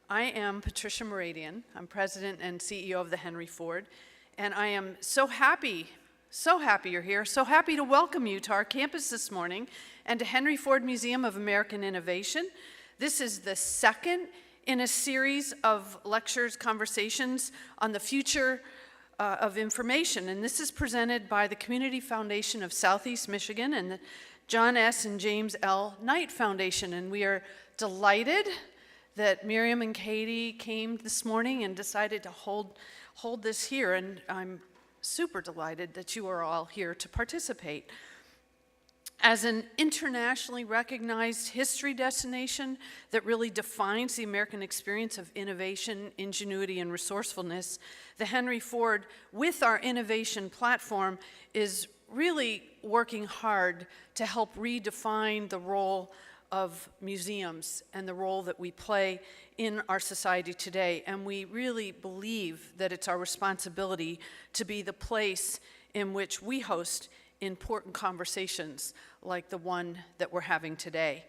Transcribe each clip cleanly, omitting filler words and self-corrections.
I am Patricia Moradian. I'm President and CEO of the Henry Ford, and I am so happy you're here, so happy to welcome you to our campus this morning and to Henry Ford Museum of American Innovation. This is the second in a series of lectures, conversations on the future of information, and this is presented by the Community Foundation of Southeast Michigan and the John S. and James L. Knight Foundation, and we are delighted that Miriam and Katie came this morning and decided to hold this here, and I'm super delighted that you are all here to participate. As an internationally recognized history destination that really defines the American experience of innovation, ingenuity, and resourcefulness, the Henry Ford, with our innovation platform, is really working hard to help redefine the role of museums and the role that we play in our society today. And we really believe that it's our responsibility to be the place in which we host important conversations like the one that we're having today.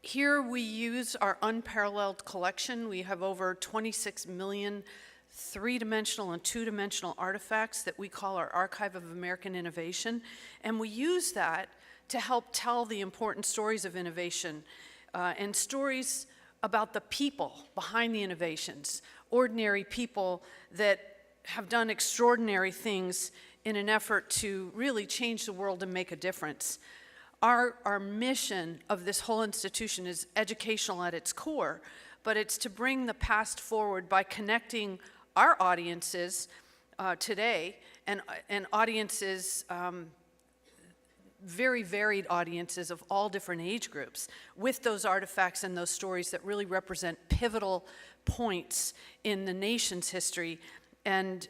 Here we use our unparalleled collection. We have over 26 million three-dimensional and two-dimensional artifacts that we call our Archive of American Innovation, and we use that to help tell the important stories of innovation and stories about the people behind the innovations, ordinary people that have done extraordinary things in an effort to really change the world and make a difference. Our mission of this whole institution is educational at its core, but it's to bring the past forward by connecting our audiences today and audiences, very varied audiences of all different age groups, with those artifacts and those stories that really represent pivotal points in the nation's history, and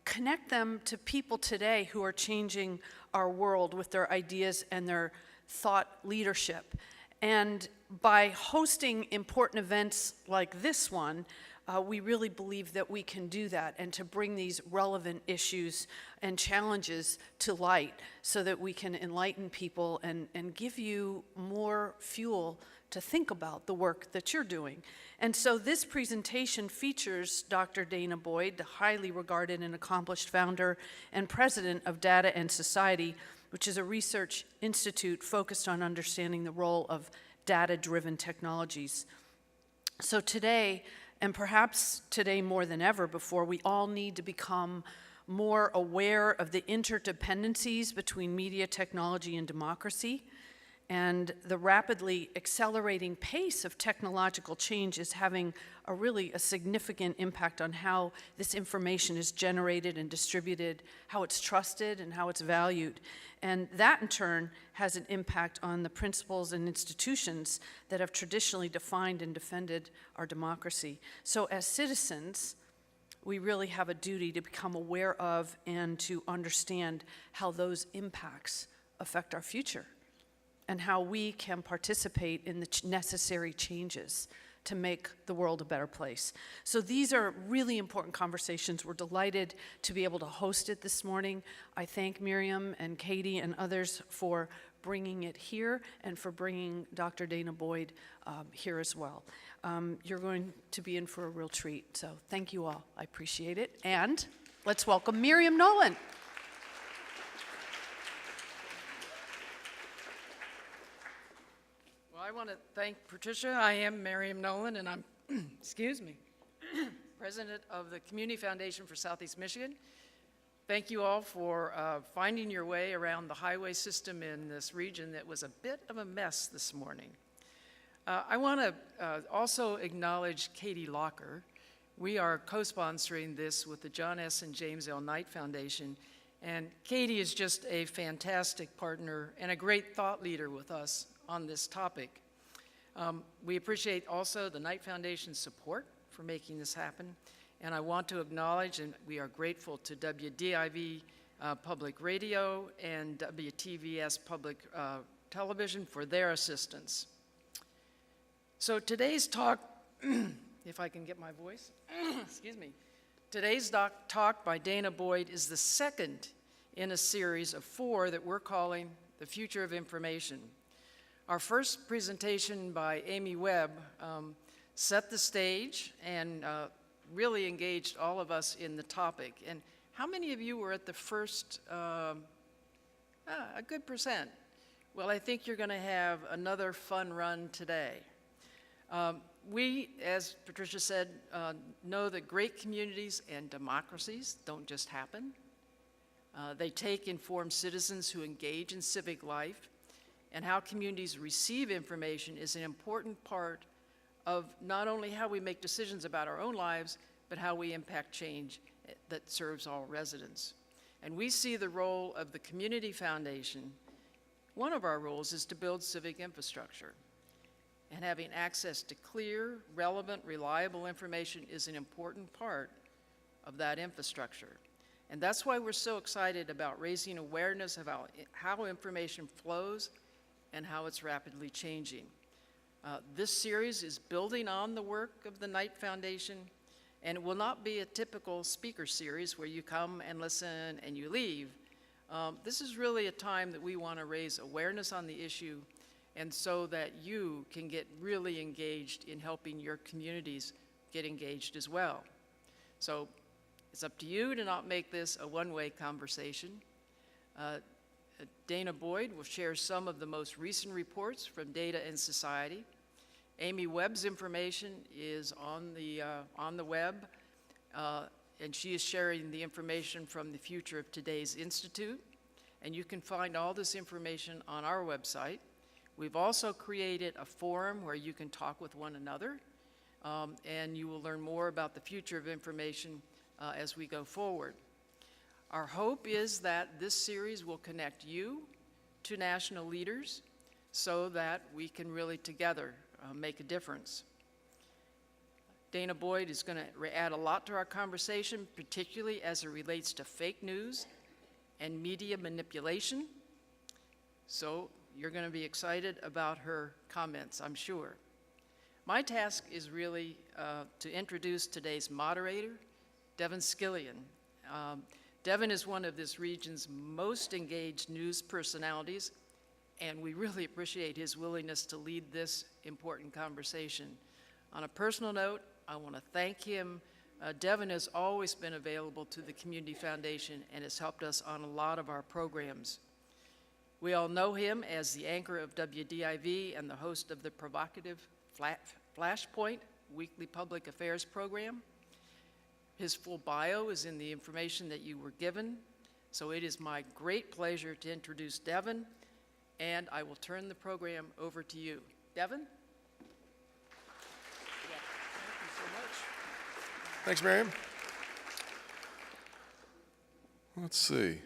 connect them to people today who are changing our world with their ideas and their thought leadership. And by hosting important events like this one, we really believe that we can do that and to bring these relevant issues and challenges to light so that we can enlighten people and give you more fuel to think about the work that you're doing. And so this presentation features Dr. Danah Boyd, the highly regarded and accomplished founder and president of Data and Society, which is a research institute focused on understanding the role of data-driven technologies. So today, and perhaps today more than ever before, we all need to become more aware of the interdependencies between media, technology, and democracy. And the rapidly accelerating pace of technological change is having a significant impact on how this information is generated and distributed, how it's trusted, and how it's valued. And that, in turn, has an impact on the principles and institutions that have traditionally defined and defended our democracy. So as citizens, we really have a duty to become aware of and to understand how those impacts affect our future, and how we can participate in the necessary changes to make the world a better place. So these are really important conversations. We're delighted to be able to host it this morning. I thank Miriam and Katie and others for bringing it here and for bringing Dr. Danah Boyd here as well. You're going to be in for a real treat, so thank you all. I appreciate it. And let's welcome Miriam Nolan. I want to thank Patricia. I am Miriam Nolan, and I'm, excuse me, president of the Community Foundation for Southeast Michigan. Thank you all for finding your way around the highway system in this region that was a bit of a mess this morning. I want to also acknowledge Katie Locker. We are co-sponsoring this with the John S. and James L. Knight Foundation, and Katie is just a fantastic partner and a great thought leader with us on this topic. We appreciate also the Knight Foundation's support for making this happen, and I want to acknowledge, and we are grateful to WDIV Public Radio and WTVS Public Television for their assistance. So today's talk, if I can get my voice, excuse me. Today's talk by Danah Boyd is the second in a series of 4 that we're calling The Future of Information. Our first presentation by Amy Webb set the stage and really engaged all of us in the topic. And how many of you were at the first, a good percent? Well, I think you're going to have another fun run today. We, as Patricia said, know that great communities and democracies don't just happen. They take informed citizens who engage in civic life, and how communities receive information is an important part of not only how we make decisions about our own lives, but how we impact change that serves all residents. And we see the role of the Community Foundation. One of our roles is to build civic infrastructure. And having access to clear, relevant, reliable information is an important part of that infrastructure. And that's why we're so excited about raising awareness of how information flows and how it's rapidly changing. This series is building on the work of the Knight Foundation, and it will not be a typical speaker series where you come and listen and you leave. This is really a time that we want to raise awareness on the issue, and so that you can get really engaged in helping your communities get engaged as well. So it's up to you to not make this a one-way conversation. Danah Boyd will share some of the most recent reports from Data and Society. Amy Webb's information is on the web, and she is sharing the information from the Future of Today's Institute, and you can find all this information on our website. We've also created a forum where you can talk with one another, and you will learn more about the future of information as we go forward. Our hope is that this series will connect you to national leaders so that we can really together make a difference. Danah Boyd is going to add a lot to our conversation, particularly as it relates to fake news and media manipulation. So you're going to be excited about her comments, I'm sure. My task is really to introduce today's moderator, Devin Skillian. Devin is one of this region's most engaged news personalities, and we really appreciate his willingness to lead this important conversation. On a personal note, I want to thank him. Devin has always been available to the Community Foundation and has helped us on a lot of our programs. We all know him as the anchor of WDIV and the host of the provocative Flashpoint weekly public affairs program. His full bio is in the information that you were given, so it is my great pleasure to introduce Devin, and I will turn the program over to you. Devin? Thank you so much. Thanks, Miriam. Let's see.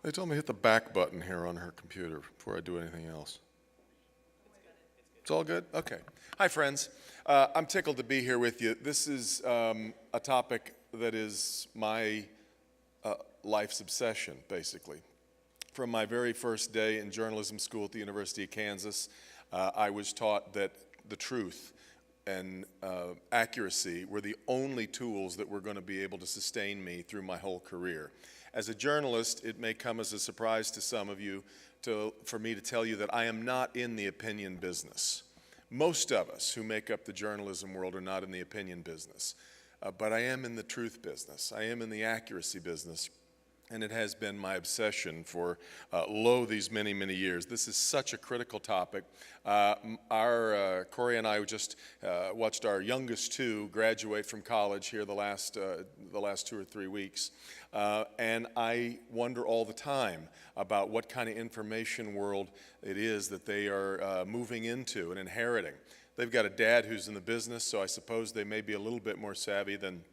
They told me to hit the back button here on her computer before I do anything else. It's all good? Okay. Hi, friends. I'm tickled to be here with you. This is a topic that is my life's obsession, basically. From my very first day in journalism school at the University of Kansas, I was taught that the truth and accuracy were the only tools that were going to be able to sustain me through my whole career. As a journalist, it may come as a surprise to some of you for me to tell you that I am not in the opinion business. Most of us who make up the journalism world are not in the opinion business. But I am in the truth business. I am in the accuracy business, and it has been my obsession for these many, many years. This is such a critical topic. Corey and I just watched our youngest two graduate from college here the last 2 or 3 weeks, and I wonder all the time about what kind of information world it is that they are moving into and inheriting. They've got a dad who's in the business, so I suppose they may be a little bit more savvy than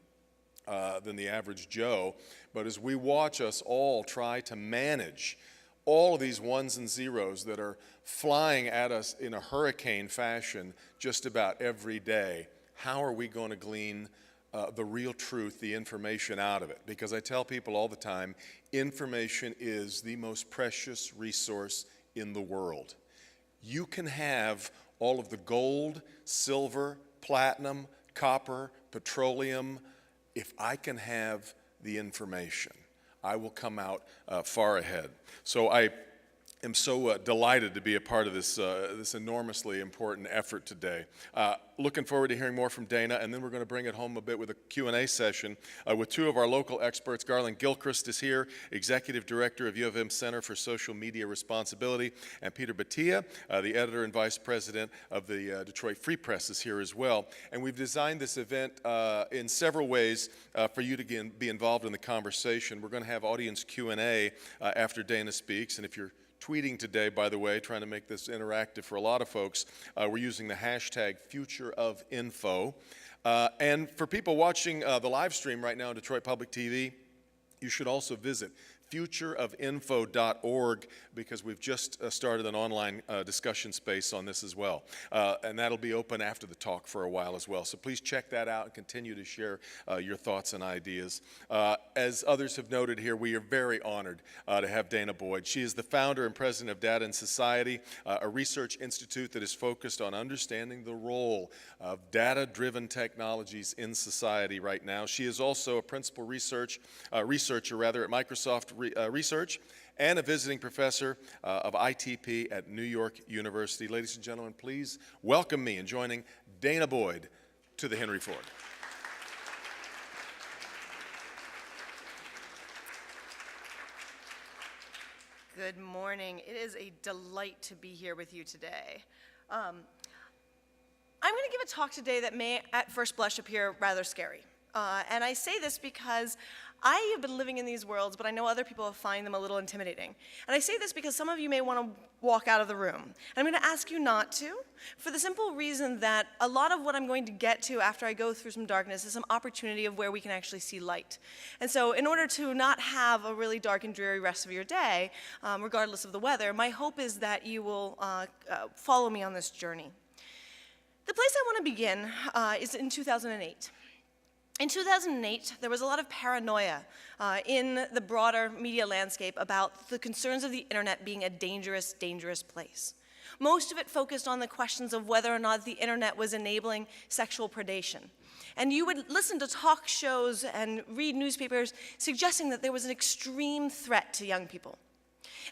the average Joe. But as we watch us all try to manage all of these ones and zeros that are flying at us in a hurricane fashion just about every day, how are we going to glean the real truth, the information out of it? Because I tell people all the time, information is the most precious resource in the world. You can have all of the gold, silver, platinum, copper, petroleum. If I can have the information, I will come out far ahead. So I am so delighted to be a part of this enormously important effort today. Looking forward to hearing more from Danah, and then we're going to bring it home a bit with a Q&A session with two of our local experts. Garland Gilchrist is here, Executive Director of U of M Center for Social Media Responsibility, and Peter Batia, the Editor and Vice President of the Detroit Free Press, is here as well. And we've designed this event in several ways for you to be involved in the conversation. We're going to have audience Q&A after Danah speaks, and if you're tweeting today, by the way, trying to make this interactive for a lot of folks, we're using the hashtag #FutureOfInfo. And for people watching the live stream right now on Detroit Public TV, you should also visit futureofinfo.org, because we've just started an online discussion space on this as well. And that'll be open after the talk for a while as well. So please check that out and continue to share your thoughts and ideas. As others have noted here, we are very honored to have Danah Boyd. She is the founder and president of Data and Society, a research institute that is focused on understanding the role of data-driven technologies in society right now. She is also a principal researcher at Microsoft Research, and a visiting professor of ITP at New York University. Ladies and gentlemen, please welcome me in joining Danah Boyd to the Henry Ford. Good morning. It is a delight to be here with you today. I'm going to give a talk today that may at first blush appear rather scary. And I say this because I have been living in these worlds, but I know other people find them a little intimidating. And I say this because some of you may want to walk out of the room. And I'm going to ask you not to, for the simple reason that a lot of what I'm going to get to after I go through some darkness is some opportunity of where we can actually see light. And so in order to not have a really dark and dreary rest of your day, regardless of the weather, my hope is that you will follow me on this journey. The place I want to begin is in 2008. In 2008, there was a lot of paranoia in the broader media landscape about the concerns of the internet being a dangerous, dangerous place. Most of it focused on the questions of whether or not the internet was enabling sexual predation. And you would listen to talk shows and read newspapers suggesting that there was an extreme threat to young people.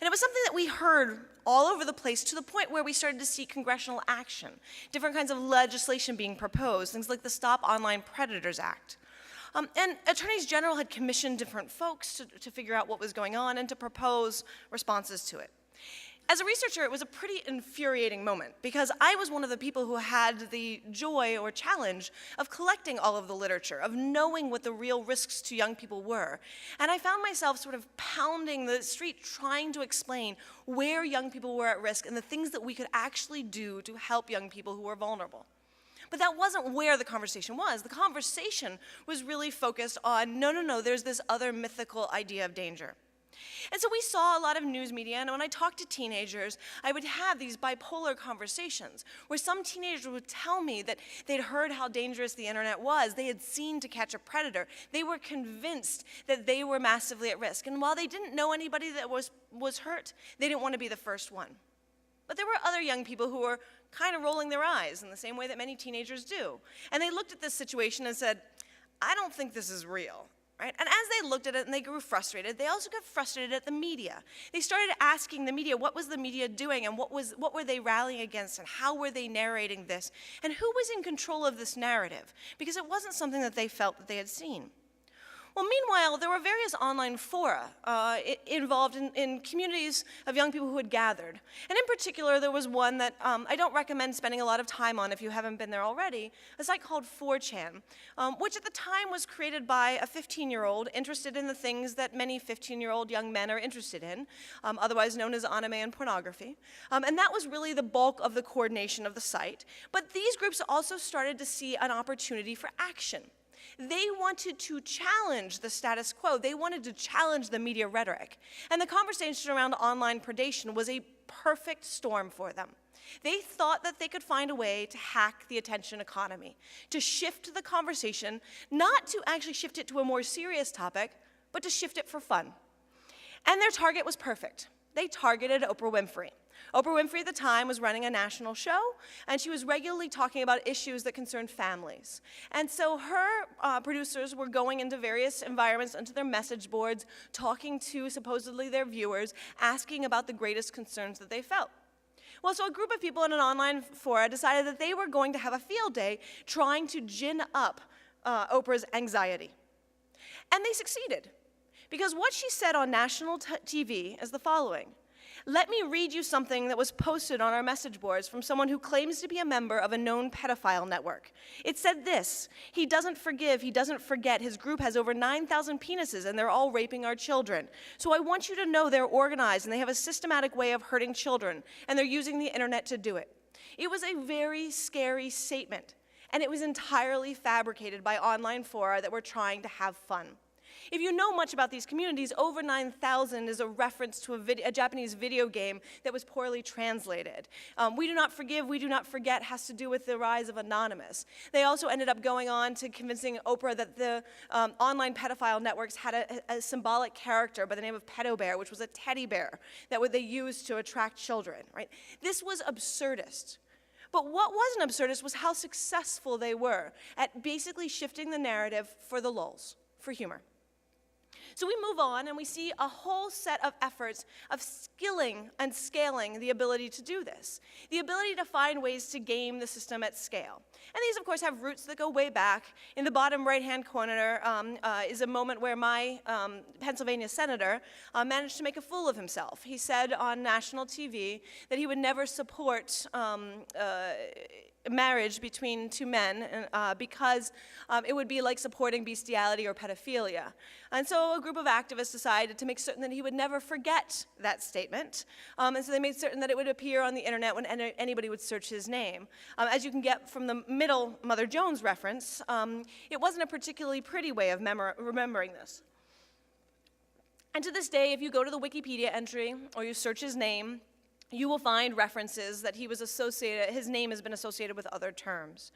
And it was something that we heard all over the place, to the point where we started to see congressional action, different kinds of legislation being proposed, things like the Stop Online Predators Act. And attorneys general had commissioned different folks to figure out what was going on and to propose responses to it. As a researcher, it was a pretty infuriating moment, because I was one of the people who had the joy or challenge of collecting all of the literature, of knowing what the real risks to young people were. And I found myself sort of pounding the street trying to explain where young people were at risk and the things that we could actually do to help young people who were vulnerable. But that wasn't where the conversation was. The conversation was really focused on, no, there's this other mythical idea of danger. And so we saw a lot of news media, and when I talked to teenagers, I would have these bipolar conversations where some teenagers would tell me that they'd heard how dangerous the internet was. They had seen To Catch a Predator. They were convinced that they were massively at risk. And while they didn't know anybody that was hurt, they didn't want to be the first one. But there were other young people who were kind of rolling their eyes in the same way that many teenagers do. And they looked at this situation and said, I don't think this is real. Right? And as they looked at it and they grew frustrated, they also got frustrated at the media. They started asking the media, what was the media doing, and what were they rallying against, and how were they narrating this, and who was in control of this narrative? Because it wasn't something that they felt that they had seen. Well, meanwhile, there were various online fora involved in communities of young people who had gathered. And in particular, there was one that I don't recommend spending a lot of time on if you haven't been there already, a site called 4chan, which at the time was created by a 15-year-old interested in the things that many 15-year-old young men are interested in, otherwise known as anime and pornography. And that was really the bulk of the coordination of the site. But these groups also started to see an opportunity for action. They wanted to challenge the status quo. They wanted to challenge the media rhetoric. And the conversation around online predation was a perfect storm for them. They thought that they could find a way to hack the attention economy, to shift the conversation, not to actually shift it to a more serious topic, but to shift it for fun. And their target was perfect. They targeted Oprah Winfrey. Oprah Winfrey at the time was running a national show, and she was regularly talking about issues that concerned families. And so her producers were going into various environments, into their message boards, talking to supposedly their viewers, asking about the greatest concerns that they felt. Well, so a group of people in an online forum decided that they were going to have a field day trying to gin up Oprah's anxiety. And they succeeded, because what she said on national TV is the following. Let me read you something that was posted on our message boards from someone who claims to be a member of a known pedophile network. It said this: he doesn't forgive, he doesn't forget, his group has over 9,000 penises and they're all raping our children. So I want you to know they're organized and they have a systematic way of hurting children, and they're using the internet to do it. It was a very scary statement, and it was entirely fabricated by online fora that were trying to have fun. If you know much about these communities, over 9,000 is a reference to a Japanese video game that was poorly translated. We do not forgive, we do not forget has to do with the rise of Anonymous. They also ended up going on to convincing Oprah that the online pedophile networks had a symbolic character by the name of Pedo Bear, which was a teddy bear that they used to attract children, right? This was absurdist. But what wasn't absurdist was how successful they were at basically shifting the narrative for the lulz, for humor. So we move on and we see a whole set of efforts of skilling and scaling the ability to do this, the ability to find ways to game the system at scale. And these, of course, have roots that go way back. In the bottom right-hand corner is a moment where my Pennsylvania senator managed to make a fool of himself. He said on national TV that he would never support marriage between two men because it would be like supporting bestiality or pedophilia. And so a group of activists decided to make certain that he would never forget that statement. And so they made certain that it would appear on the internet when anybody would search his name. As you can get from the middle Mother Jones reference, it wasn't a particularly pretty way of remembering this. And to this day, if you go to the Wikipedia entry or you search his name, you will find references that his name has been associated with other terms.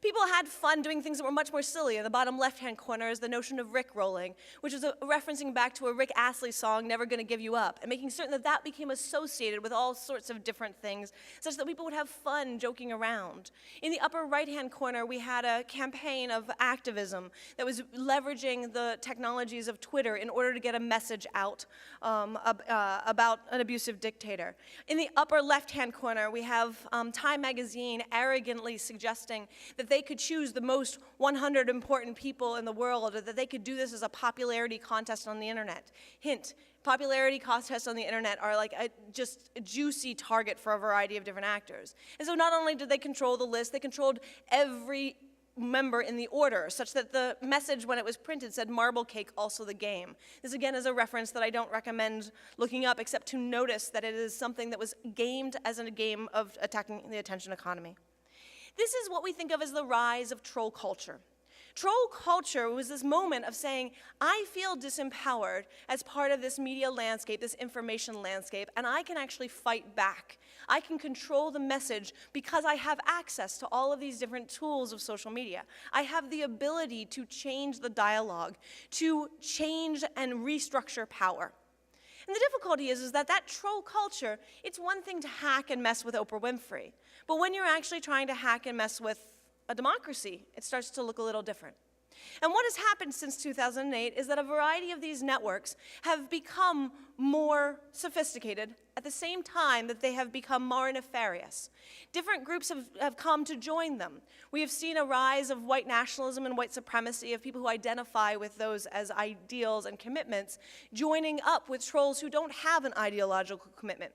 People had fun doing things that were much more silly. In the bottom left-hand corner is the notion of Rickrolling, which is referencing back to a Rick Astley song, Never Gonna Give You Up, and making certain that that became associated with all sorts of different things, such that people would have fun joking around. In the upper right-hand corner, we had a campaign of activism that was leveraging the technologies of Twitter in order to get a message out about an abusive dictator. In the upper left-hand corner, we have Time magazine arrogantly suggesting that they could choose the most 100 important people in the world, or that they could do this as a popularity contest on the internet. Hint, popularity contests on the internet are like just a juicy target for a variety of different actors. And so not only did they control the list, they controlled every member in the order, such that the message when it was printed said marble cake, also the game. This again is a reference that I don't recommend looking up, except to notice that it is something that was gamed as a game of attacking the attention economy. This is what we think of as the rise of troll culture. Troll culture was this moment of saying, I feel disempowered as part of this media landscape, this information landscape, and I can actually fight back. I can control the message because I have access to all of these different tools of social media. I have the ability to change the dialogue, to change and restructure power. And the difficulty is that troll culture, it's one thing to hack and mess with Oprah Winfrey. But when you're actually trying to hack and mess with a democracy, it starts to look a little different. And what has happened since 2008 is that a variety of these networks have become more sophisticated at the same time that they have become more nefarious. Different groups have come to join them. We have seen a rise of white nationalism and white supremacy, of people who identify with those as ideals and commitments, joining up with trolls who don't have an ideological commitment.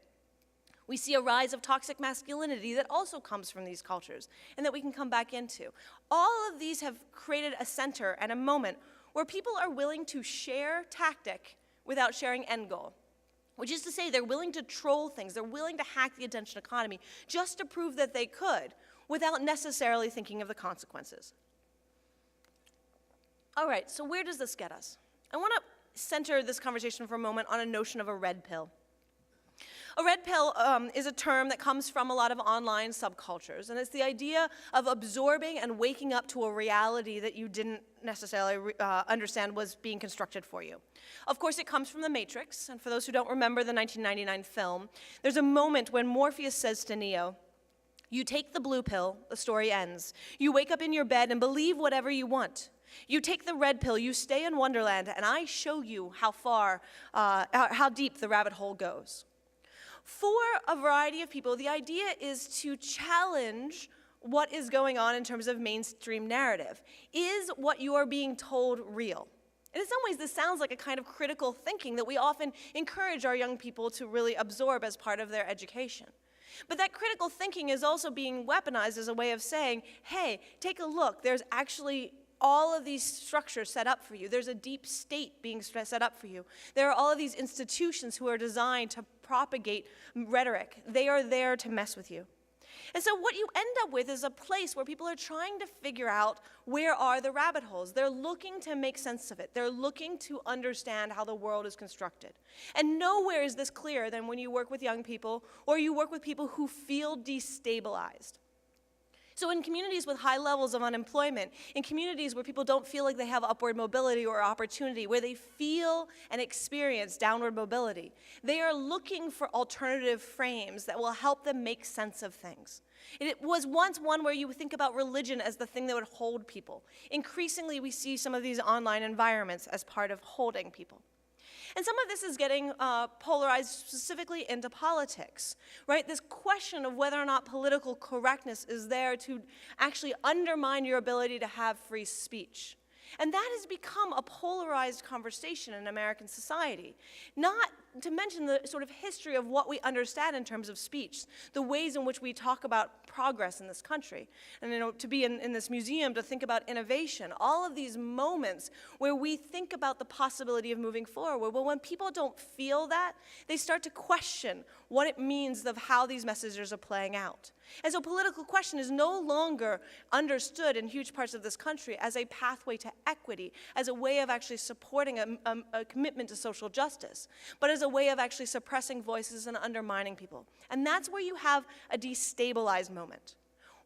We see a rise of toxic masculinity that also comes from these cultures and that we can come back into. All of these have created a center and a moment where people are willing to share tactic without sharing end goal, which is to say they're willing to troll things, they're willing to hack the attention economy just to prove that they could without necessarily thinking of the consequences. All right, so where does this get us? I want to center this conversation for a moment on a notion of a red pill. A red pill is a term that comes from a lot of online subcultures, and it's the idea of absorbing and waking up to a reality that you didn't necessarily understand was being constructed for you. Of course, it comes from The Matrix, and for those who don't remember the 1999 film, there's a moment when Morpheus says to Neo, "You take the blue pill, the story ends. You wake up in your bed and believe whatever you want. You take the red pill, you stay in Wonderland, and I show you how deep the rabbit hole goes." For a variety of people, the idea is to challenge what is going on in terms of mainstream narrative. Is what you are being told real? And in some ways, this sounds like a kind of critical thinking that we often encourage our young people to really absorb as part of their education. But that critical thinking is also being weaponized as a way of saying, hey, take a look, there's actually all of these structures set up for you. There's a deep state being set up for you. There are all of these institutions who are designed to propagate rhetoric. They are there to mess with you. And so what you end up with is a place where people are trying to figure out where are the rabbit holes. They're looking to make sense of it. They're looking to understand how the world is constructed. And nowhere is this clearer than when you work with young people or you work with people who feel destabilized. So in communities with high levels of unemployment, in communities where people don't feel like they have upward mobility or opportunity, where they feel and experience downward mobility, they are looking for alternative frames that will help them make sense of things. It was once one where you would think about religion as the thing that would hold people. Increasingly, we see some of these online environments as part of holding people. And some of this is getting polarized specifically into politics, right? This question of whether or not political correctness is there to actually undermine your ability to have free speech. And that has become a polarized conversation in American society, not to mention the sort of history of what we understand in terms of speech, the ways in which we talk about progress in this country. And to be in this museum, to think about innovation, all of these moments where we think about the possibility of moving forward. But when people don't feel that, they start to question what it means of how these messages are playing out. And so political question is no longer understood in huge parts of this country as a pathway to equity, as a way of actually supporting a commitment to social justice, but as a way of actually suppressing voices and undermining people. And that's where you have a destabilized moment.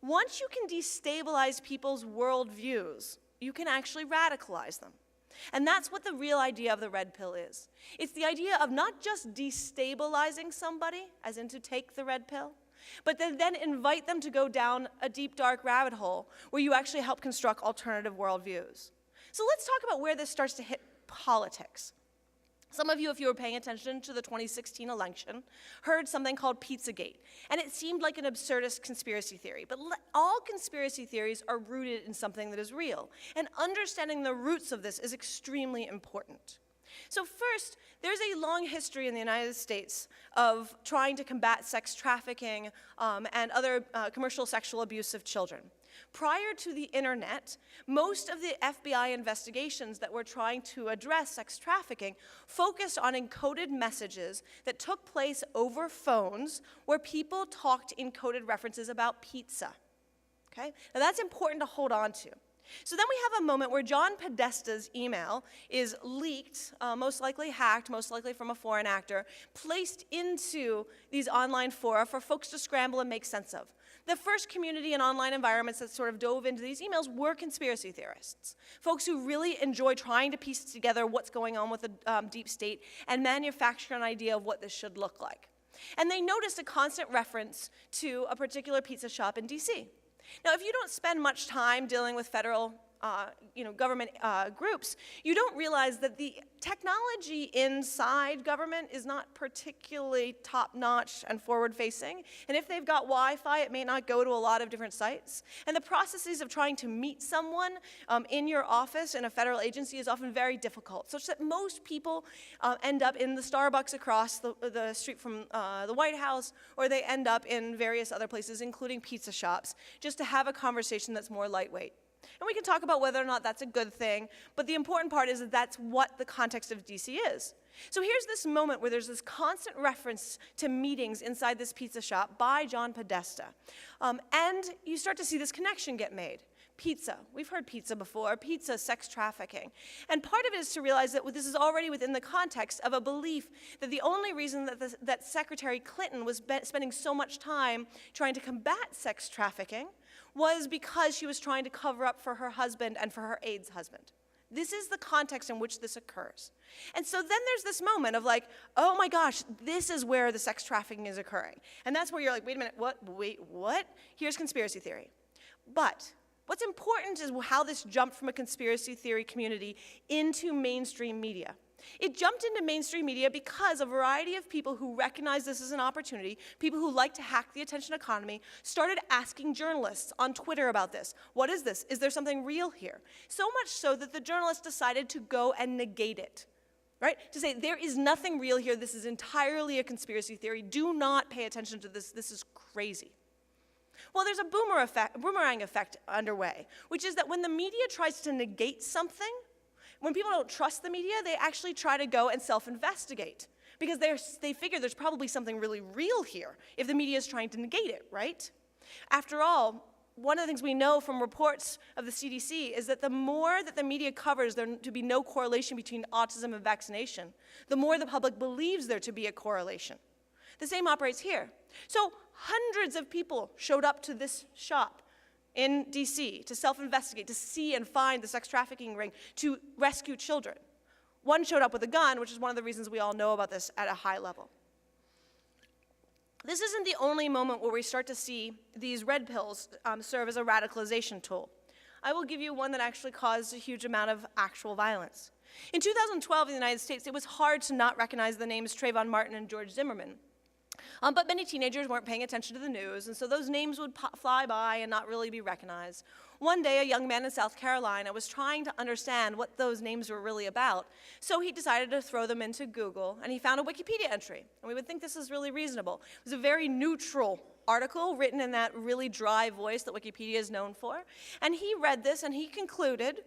Once you can destabilize people's worldviews, you can actually radicalize them. And that's what the real idea of the red pill is. It's the idea of not just destabilizing somebody, as in to take the red pill, but then invite them to go down a deep, dark rabbit hole where you actually help construct alternative worldviews. So let's talk about where this starts to hit politics. Some of you, if you were paying attention to the 2016 election, heard something called Pizzagate, and it seemed like an absurdist conspiracy theory. But all conspiracy theories are rooted in something that is real, and understanding the roots of this is extremely important. So first, there's a long history in the United States of trying to combat sex trafficking and other commercial sexual abuse of children. Prior to the internet, most of the FBI investigations that were trying to address sex trafficking focused on encoded messages that took place over phones where people talked in coded references about pizza. Okay? Now that's important to hold on to. So then we have a moment where John Podesta's email is leaked, most likely hacked, most likely from a foreign actor, placed into these online fora for folks to scramble and make sense of. The first community and online environments that sort of dove into these emails were conspiracy theorists, folks who really enjoy trying to piece together what's going on with the deep state and manufacture an idea of what this should look like. And they noticed a constant reference to a particular pizza shop in DC. Now, if you don't spend much time dealing with federal government groups, you don't realize that the technology inside government is not particularly top-notch and forward-facing. And if they've got Wi-Fi, it may not go to a lot of different sites. And the processes of trying to meet someone in your office in a federal agency is often very difficult, such that most people end up in the Starbucks across the street from the White House, or they end up in various other places, including pizza shops, just to have a conversation that's more lightweight. And we can talk about whether or not that's a good thing, but the important part is that that's what the context of DC is. So here's this moment where there's this constant reference to meetings inside this pizza shop by John Podesta. And you start to see this connection get made. Pizza. We've heard pizza before. Pizza, sex trafficking. And part of it is to realize that this is already within the context of a belief that the only reason that Secretary Clinton was spending so much time trying to combat sex trafficking was because she was trying to cover up for her husband and for her AIDS husband. This is the context in which this occurs. And so then there's this moment of like, oh my gosh, this is where the sex trafficking is occurring. And that's where you're like, wait a minute, what? Wait, what? Here's conspiracy theory. But what's important is how this jumped from a conspiracy theory community into mainstream media. It jumped into mainstream media because a variety of people who recognize this as an opportunity, people who like to hack the attention economy, started asking journalists on Twitter about this. What is this? Is there something real here? So much so that the journalists decided to go and negate it, right? To say, there is nothing real here. This is entirely a conspiracy theory. Do not pay attention to this. This is crazy. Well, there's a boomerang effect underway, which is that when the media tries to negate something, when people don't trust the media, they actually try to go and self-investigate because they figure there's probably something really real here if the media is trying to negate it, right? After all, one of the things we know from reports of the CDC is that the more that the media covers there to be no correlation between autism and vaccination, the more the public believes there to be a correlation. The same operates here. So hundreds of people showed up to this shop in DC to self-investigate, to see and find the sex trafficking ring, to rescue children. One showed up with a gun, which is one of the reasons we all know about this at a high level. This isn't the only moment where we start to see these red pills serve as a radicalization tool. I will give you one that actually caused a huge amount of actual violence. In 2012 in the United States, it was hard to not recognize the names Trayvon Martin and George Zimmerman. But many teenagers weren't paying attention to the news, and so those names would fly by and not really be recognized. One day, a young man in South Carolina was trying to understand what those names were really about, so he decided to throw them into Google, and he found a Wikipedia entry. And we would think this is really reasonable. It was a very neutral article written in that really dry voice that Wikipedia is known for. And he read this, and he concluded,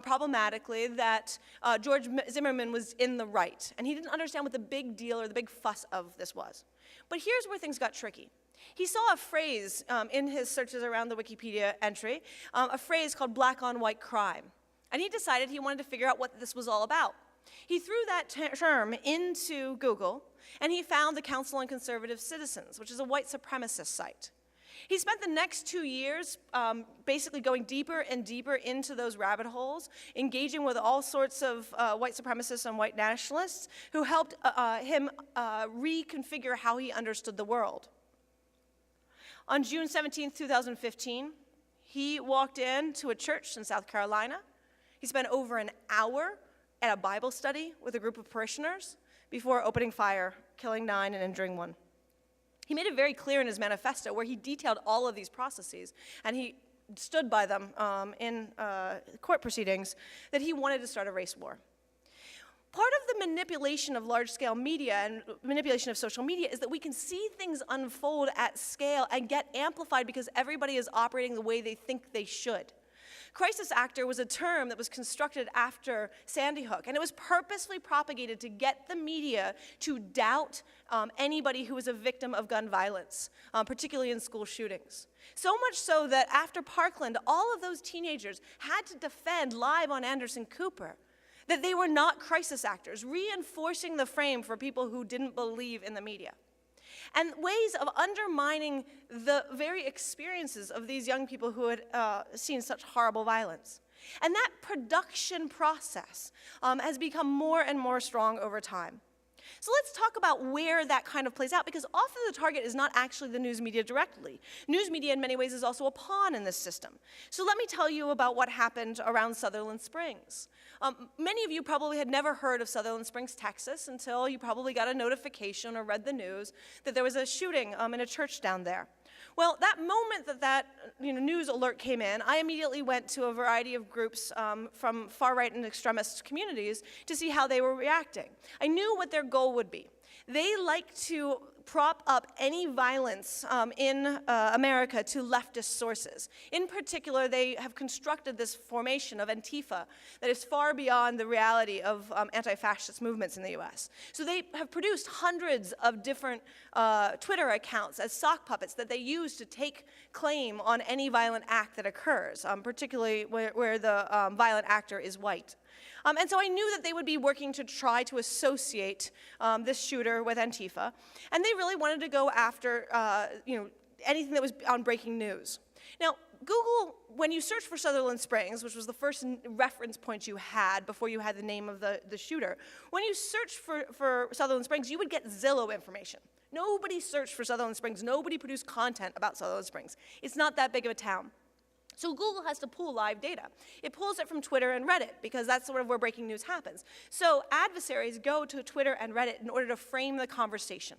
problematically, that George Zimmerman was in the right. And he didn't understand what the big deal or the big fuss of this was. But here's where things got tricky. He saw a phrase in his searches around the Wikipedia entry, a phrase called black on white crime. And he decided he wanted to figure out what this was all about. He threw that term into Google, and he found the Council on Conservative Citizens, which is a white supremacist site. He spent the next 2 years basically going deeper and deeper into those rabbit holes, engaging with all sorts of white supremacists and white nationalists who helped him reconfigure how he understood the world. On June 17, 2015, he walked into a church in South Carolina. He spent over an hour at a Bible study with a group of parishioners before opening fire, killing 9 and injuring 1. He made it very clear in his manifesto where he detailed all of these processes, and he stood by them in court proceedings, that he wanted to start a race war. Part of the manipulation of large-scale media and manipulation of social media is that we can see things unfold at scale and get amplified because everybody is operating the way they think they should. Crisis actor was a term that was constructed after Sandy Hook, and it was purposely propagated to get the media to doubt anybody who was a victim of gun violence, particularly in school shootings. So much so that after Parkland, all of those teenagers had to defend live on Anderson Cooper that they were not crisis actors, reinforcing the frame for people who didn't believe in the media. And ways of undermining the very experiences of these young people who had seen such horrible violence. And that production process has become more and more strong over time. So let's talk about where that kind of plays out, because often the target is not actually the news media directly. News media in many ways is also a pawn in this system. So let me tell you about what happened around Sutherland Springs. Many of you probably had never heard of Sutherland Springs, Texas, until you probably got a notification or read the news that there was a shooting in a church down there. Well, that moment that news alert came in, I immediately went to a variety of groups from far-right and extremist communities to see how they were reacting. I knew what their goal would be. They like to prop up any violence in America to leftist sources. In particular, they have constructed this formation of Antifa that is far beyond the reality of anti-fascist movements in the US. So they have produced hundreds of different Twitter accounts as sock puppets that they use to take claim on any violent act that occurs, particularly where the violent actor is white. And so I knew that they would be working to try to associate this shooter with Antifa, and they really wanted to go after anything that was on breaking news. Now, Google, when you search for Sutherland Springs, which was the first reference point you had before you had the name of the shooter, when you searched for Sutherland Springs, you would get Zillow information. Nobody searched for Sutherland Springs. Nobody produced content about Sutherland Springs. It's not that big of a town. So Google has to pull live data. It pulls it from Twitter and Reddit because that's sort of where breaking news happens. So adversaries go to Twitter and Reddit in order to frame the conversation.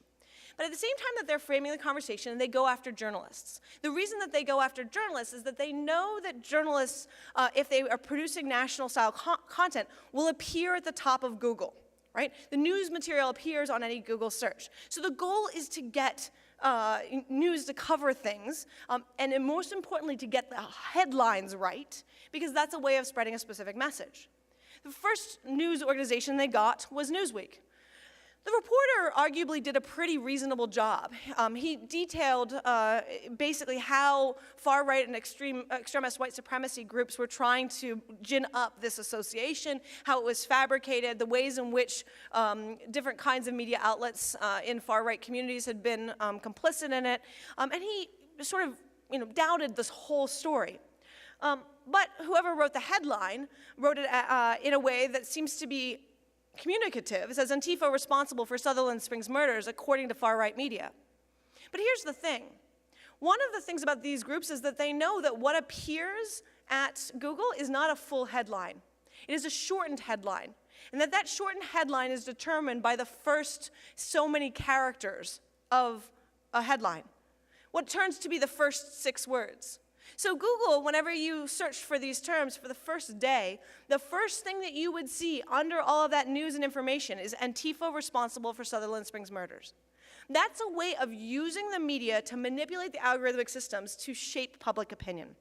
But at the same time that they're framing the conversation, they go after journalists. The reason that they go after journalists is that they know that journalists, if they are producing national-style content, will appear at the top of Google, right? The news material appears on any Google search. So the goal is to get news to cover things, and most importantly, to get the headlines right, because that's a way of spreading a specific message. The first news organization they got was Newsweek. The reporter arguably did a pretty reasonable job. He detailed basically how far-right and extremist white supremacy groups were trying to gin up this association, how it was fabricated, the ways in which different kinds of media outlets in far-right communities had been complicit in it, and he sort of doubted this whole story. But whoever wrote the headline wrote it in a way that seems to be communicative. It says, Antifa responsible for Sutherland Springs murders, according to far-right media. But here's the thing. One of the things about these groups is that they know that what appears at Google is not a full headline. It is a shortened headline. And that shortened headline is determined by the first so many characters of a headline, what turns to be the first 6 words. So Google, whenever you search for these terms for the first day, the first thing that you would see under all of that news and information is Antifa responsible for Sutherland Springs murders. That's a way of using the media to manipulate the algorithmic systems to shape public opinion.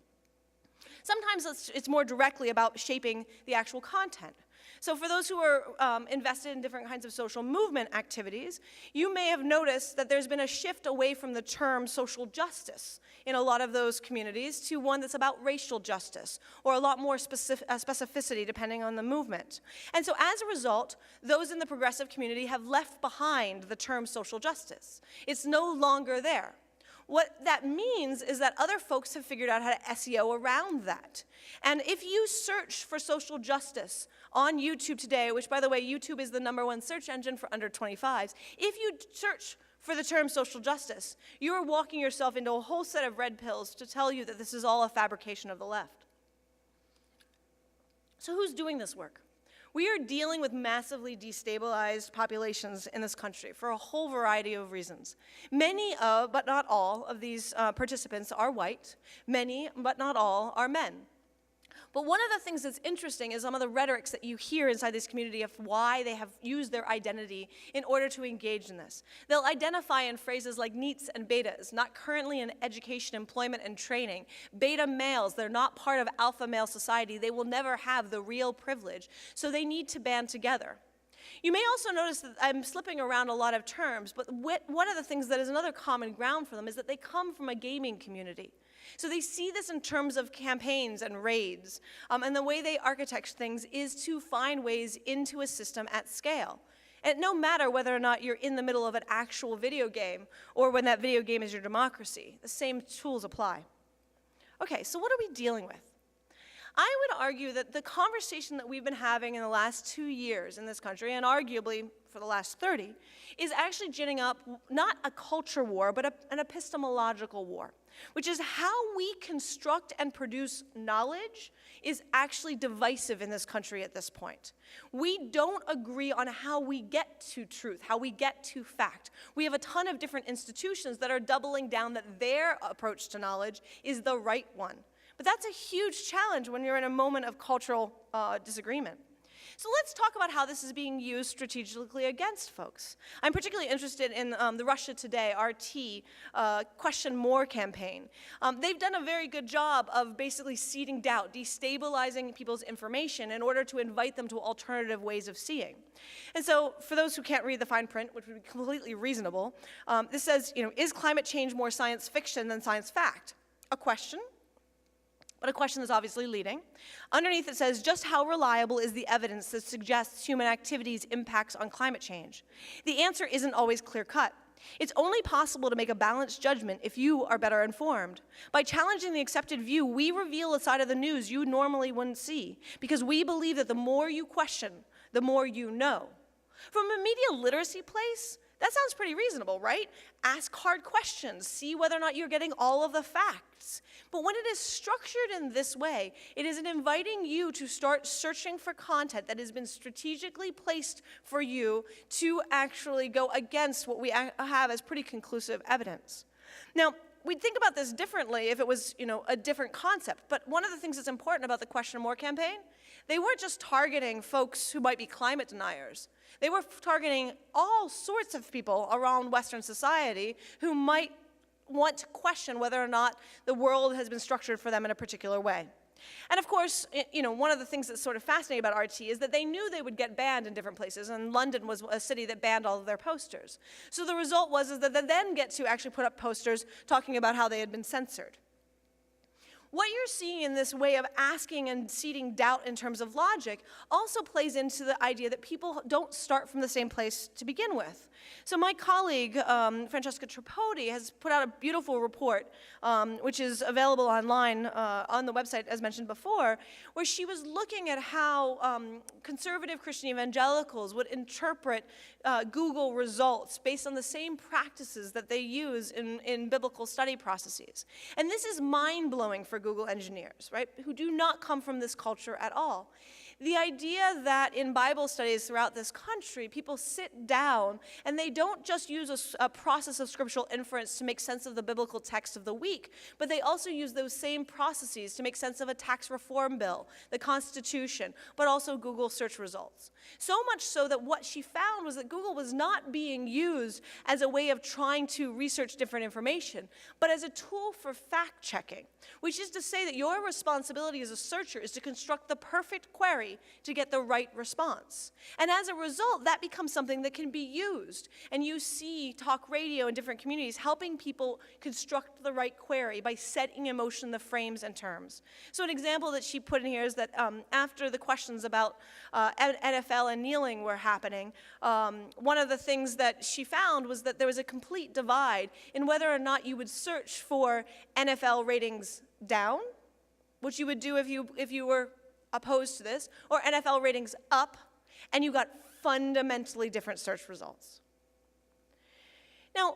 Sometimes it's more directly about shaping the actual content. So for those who are invested in different kinds of social movement activities, you may have noticed that there's been a shift away from the term social justice in a lot of those communities to one that's about racial justice, or a lot more specificity depending on the movement. And so as a result, those in the progressive community have left behind the term social justice. It's no longer there. What that means is that other folks have figured out how to SEO around that. And if you search for social justice on YouTube today, which, by the way, YouTube is the #1 search engine for under 25s, if you search for the term social justice, you are walking yourself into a whole set of red pills to tell you that this is all a fabrication of the left. So who's doing this work? We are dealing with massively destabilized populations in this country for a whole variety of reasons. Many of, but not all, of these participants are white. Many, but not all, are men. But one of the things that's interesting is some of the rhetorics that you hear inside this community of why they have used their identity in order to engage in this. They'll identify in phrases like NEETs and betas, not currently in education, employment, and training. Beta males, they're not part of alpha male society. They will never have the real privilege, so they need to band together. You may also notice that I'm slipping around a lot of terms, but one of the things that is another common ground for them is that they come from a gaming community. So they see this in terms of campaigns and raids, and the way they architect things is to find ways into a system at scale. And no matter whether or not you're in the middle of an actual video game or when that video game is your democracy, the same tools apply. Okay, so what are we dealing with? I would argue that the conversation that we've been having in the last 2 years in this country, and arguably for the last 30, is actually ginning up not a culture war, but an epistemological war, which is how we construct and produce knowledge is actually divisive in this country at this point. We don't agree on how we get to truth, how we get to fact. We have a ton of different institutions that are doubling down that their approach to knowledge is the right one. But that's a huge challenge when you're in a moment of cultural disagreement. So let's talk about how this is being used strategically against folks. I'm particularly interested in the Russia Today, RT, Question More campaign. They've done a very good job of basically seeding doubt, destabilizing people's information in order to invite them to alternative ways of seeing. And so for those who can't read the fine print, which would be completely reasonable, this says, is climate change more science fiction than science fact? A question. But a question that's obviously leading. Underneath it says, just how reliable is the evidence that suggests human activities' impacts on climate change? The answer isn't always clear-cut. It's only possible to make a balanced judgment if you are better informed. By challenging the accepted view, we reveal a side of the news you normally wouldn't see, because we believe that the more you question, the more you know. From a media literacy place, that sounds pretty reasonable, right? Ask hard questions, see whether or not you're getting all of the facts. But when it is structured in this way, it is inviting you to start searching for content that has been strategically placed for you to actually go against what we have as pretty conclusive evidence. Now, we'd think about this differently if it was, a different concept. But one of the things that's important about the Question More campaign, they weren't just targeting folks who might be climate deniers. They were targeting all sorts of people around Western society who might want to question whether or not the world has been structured for them in a particular way. And of course, one of the things that's sort of fascinating about RT is that they knew they would get banned in different places, and London was a city that banned all of their posters. So the result was that they then get to actually put up posters talking about how they had been censored. What you're seeing in this way of asking and seeding doubt in terms of logic also plays into the idea that people don't start from the same place to begin with. So my colleague, Francesca Tripodi, has put out a beautiful report, which is available online on the website, as mentioned before, where she was looking at how conservative Christian evangelicals would interpret Google results based on the same practices that they use in biblical study processes. And this is mind-blowing for Google engineers, right, who do not come from this culture at all. The idea that in Bible studies throughout this country, people sit down and they don't just use a process of scriptural inference to make sense of the biblical text of the week, but they also use those same processes to make sense of a tax reform bill, the Constitution, but also Google search results. So much so that what she found was that Google was not being used as a way of trying to research different information, but as a tool for fact-checking, which is to say that your responsibility as a searcher is to construct the perfect query to get the right response. And as a result, that becomes something that can be used. And you see talk radio in different communities helping people construct the right query by setting in motion the frames and terms. So an example that she put in here is that after the questions about NFL and kneeling were happening, one of the things that she found was that there was a complete divide in whether or not you would search for NFL ratings down, which you would do if you were opposed to this, or NFL ratings up, and you got fundamentally different search results. Now,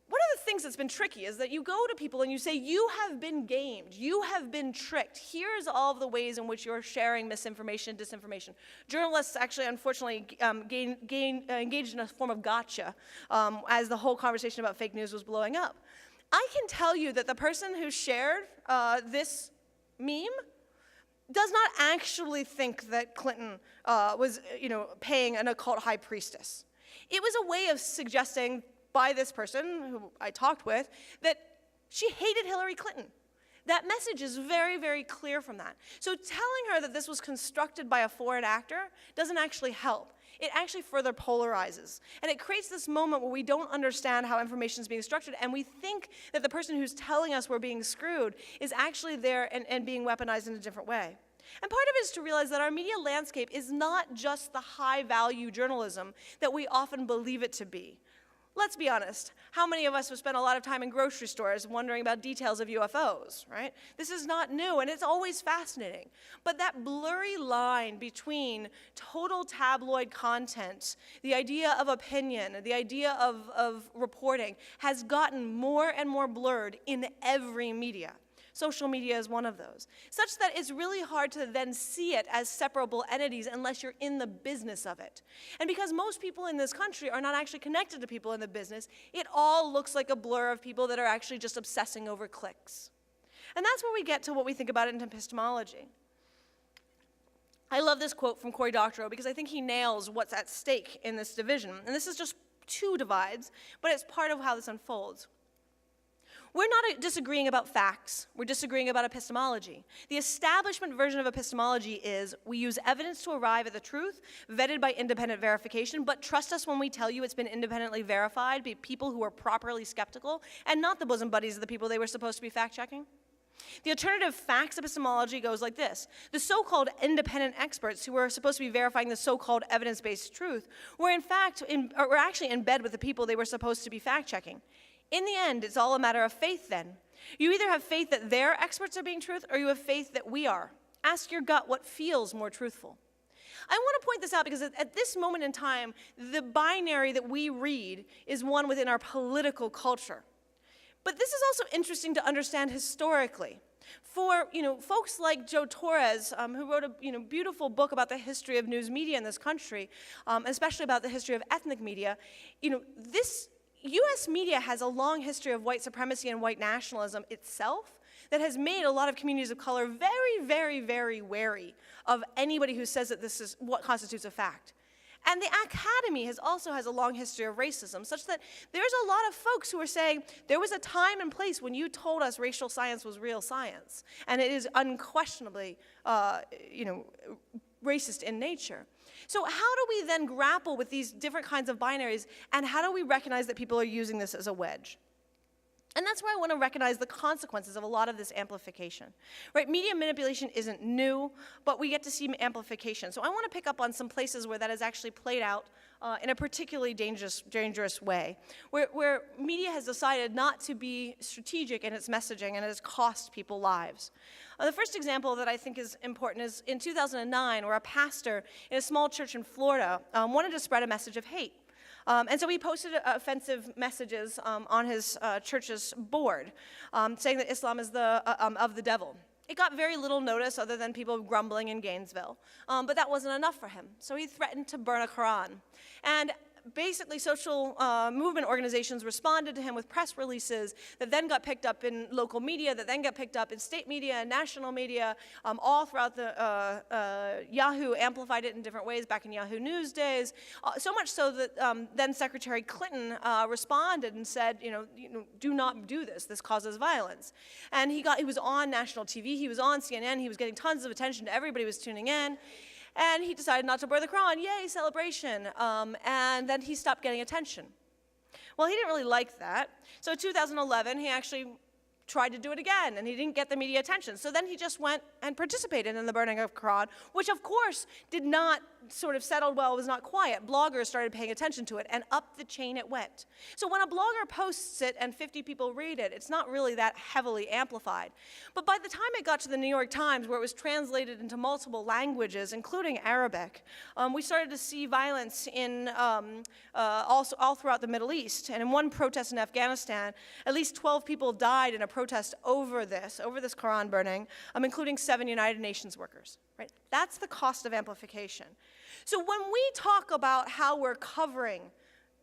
one of the things that's been tricky is that you go to people and you say, you have been gamed, you have been tricked. Here's all of the ways in which you're sharing misinformation, disinformation. Journalists actually, unfortunately, engaged in a form of gotcha as the whole conversation about fake news was blowing up. I can tell you that the person who shared this meme does not actually think that Clinton was, paying an occult high priestess. It was a way of suggesting by this person who I talked with that she hated Hillary Clinton. That message is very, very clear from that. So telling her that this was constructed by a foreign actor doesn't actually help. It actually further polarizes. And it creates this moment where we don't understand how information is being structured, and we think that the person who's telling us we're being screwed is actually there and being weaponized in a different way. And part of it is to realize that our media landscape is not just the high-value journalism that we often believe it to be. Let's be honest, how many of us have spent a lot of time in grocery stores wondering about details of UFOs, right? This is not new, and it's always fascinating. But that blurry line between total tabloid content, the idea of opinion, the idea of reporting, has gotten more and more blurred in every media. Social media is one of those, such that it's really hard to then see it as separable entities unless you're in the business of it. And because most people in this country are not actually connected to people in the business, it all looks like a blur of people that are actually just obsessing over clicks. And that's where we get to what we think about in epistemology. I love this quote from Cory Doctorow because I think he nails what's at stake in this division. And this is just two divides, but it's part of how this unfolds. We're not disagreeing about facts. We're disagreeing about epistemology. The establishment version of epistemology is we use evidence to arrive at the truth, vetted by independent verification, but trust us when we tell you it's been independently verified by people who are properly skeptical and not the bosom buddies of the people they were supposed to be fact-checking. The alternative facts epistemology goes like this. The so-called independent experts who were supposed to be verifying the so-called evidence-based truth were actually in bed with the people they were supposed to be fact-checking. In the end, it's all a matter of faith then. You either have faith that their experts are being truthful, or you have faith that we are. Ask your gut what feels more truthful. I want to point this out because at this moment in time, the binary that we read is one within our political culture. But this is also interesting to understand historically. For folks like Joe Torres, who wrote a beautiful book about the history of news media in this country, especially about the history of ethnic media, this U.S. media has a long history of white supremacy and white nationalism itself that has made a lot of communities of color very, very, very wary of anybody who says that this is what constitutes a fact. And the academy also has a long history of racism, such that there's a lot of folks who are saying there was a time and place when you told us racial science was real science, and it is unquestionably, racist in nature. So how do we then grapple with these different kinds of binaries, and how do we recognize that people are using this as a wedge? And that's where I want to recognize the consequences of a lot of this amplification. Right? Media manipulation isn't new, but we get to see amplification. So I want to pick up on some places where that has actually played out in a particularly dangerous way, where media has decided not to be strategic in its messaging and it has cost people lives. The first example that I think is important is in 2009, where a pastor in a small church in Florida wanted to spread a message of hate. And so he posted offensive messages on his church's board, saying that Islam is of the devil. It got very little notice other than people grumbling in Gainesville, but that wasn't enough for him. So he threatened to burn a Quran. And basically, social movement organizations responded to him with press releases that then got picked up in local media, that then got picked up in state media and national media, all throughout the Yahoo amplified it in different ways back in Yahoo News days, so much so that then Secretary Clinton responded and said, do not do this. This causes violence. And he was on national TV. He was on CNN. He was getting tons of attention. Everybody was tuning in. And he decided not to burn the Quran. Yay, celebration. And then he stopped getting attention. Well, he didn't really like that. So in 2011, he actually tried to do it again, and he didn't get the media attention. So then he just went and participated in the burning of Quran, which of course did not sort of settle well, was not quiet. Bloggers started paying attention to it, and up the chain it went. So when a blogger posts it and 50 people read it, it's not really that heavily amplified. But by the time it got to the New York Times, where it was translated into multiple languages, including Arabic, we started to see violence in also all throughout the Middle East. And in one protest in Afghanistan, at least 12 people died in a protest over this Quran burning, including 7 United Nations workers. Right? That's the cost of amplification. So when we talk about how we're covering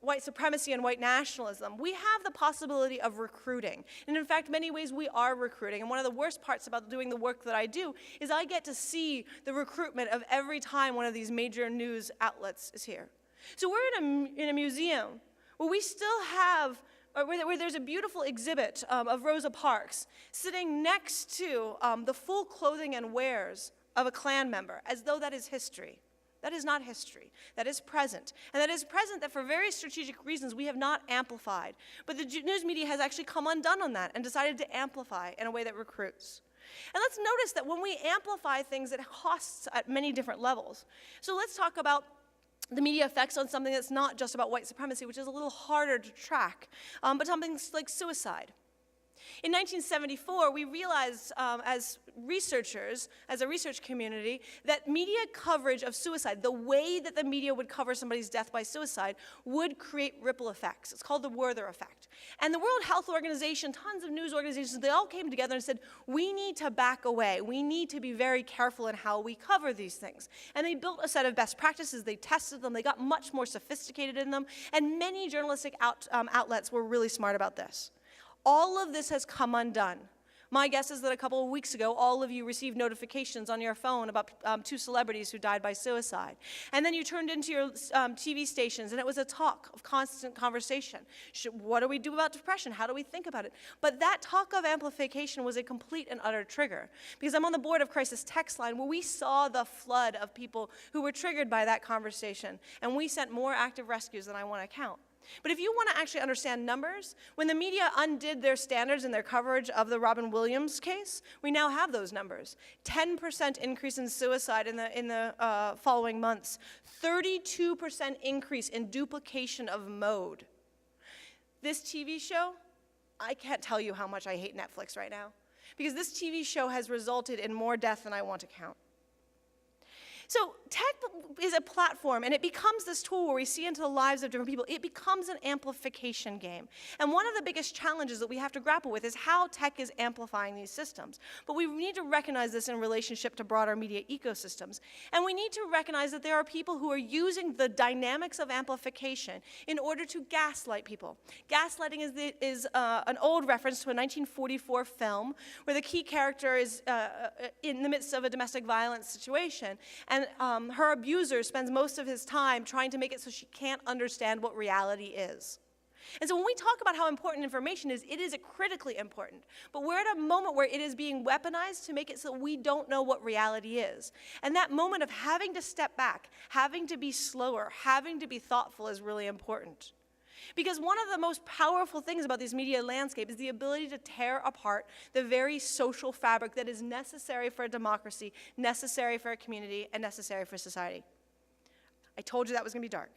white supremacy and white nationalism, we have the possibility of recruiting. And in fact, many ways we are recruiting. And one of the worst parts about doing the work that I do is I get to see the recruitment of every time one of these major news outlets is here. So we're in a museum where we still have where there's a beautiful exhibit of Rosa Parks sitting next to the full clothing and wares of a Klan member, as though that is history. That is not history. That is present. And that is present that for very strategic reasons we have not amplified. But the news media has actually come undone on that and decided to amplify in a way that recruits. And let's notice that when we amplify things, it costs at many different levels. So let's talk about the media effects on something that's not just about white supremacy, which is a little harder to track, but something like suicide. In 1974, we realized as researchers, as a research community, that media coverage of suicide, the way that the media would cover somebody's death by suicide, would create ripple effects. It's called the Werther effect. And the World Health Organization, tons of news organizations, they all came together and said, we need to back away. We need to be very careful in how we cover these things. And they built a set of best practices. They tested them. They got much more sophisticated in them. And many journalistic outlets were really smart about this. All of this has come undone. My guess is that a couple of weeks ago, all of you received notifications on your phone about 2 celebrities who died by suicide. And then you turned into your TV stations, and it was a talk of constant conversation. What do we do about depression? How do we think about it? But that talk of amplification was a complete and utter trigger, because I'm on the board of Crisis Text Line, where we saw the flood of people who were triggered by that conversation, and we sent more active rescues than I want to count. But if you want to actually understand numbers, when the media undid their standards in their coverage of the Robin Williams case, we now have those numbers. 10% increase in suicide in the following months. 32% increase in duplication of mode. This TV show, I can't tell you how much I hate Netflix right now, because this TV show has resulted in more death than I want to count. So tech is a platform, and it becomes this tool where we see into the lives of different people. It becomes an amplification game. And one of the biggest challenges that we have to grapple with is how tech is amplifying these systems. But we need to recognize this in relationship to broader media ecosystems. And we need to recognize that there are people who are using the dynamics of amplification in order to gaslight people. Gaslighting is an old reference to a 1944 film where the key character is in the midst of a domestic violence situation, and her abuser spends most of his time trying to make it so she can't understand what reality is. And so when we talk about how important information is, it is critically important. But we're at a moment where it is being weaponized to make it so we don't know what reality is. And that moment of having to step back, having to be slower, having to be thoughtful is really important. Because one of the most powerful things about this media landscape is the ability to tear apart the very social fabric that is necessary for a democracy, necessary for a community, and necessary for society. I told you that was going to be dark.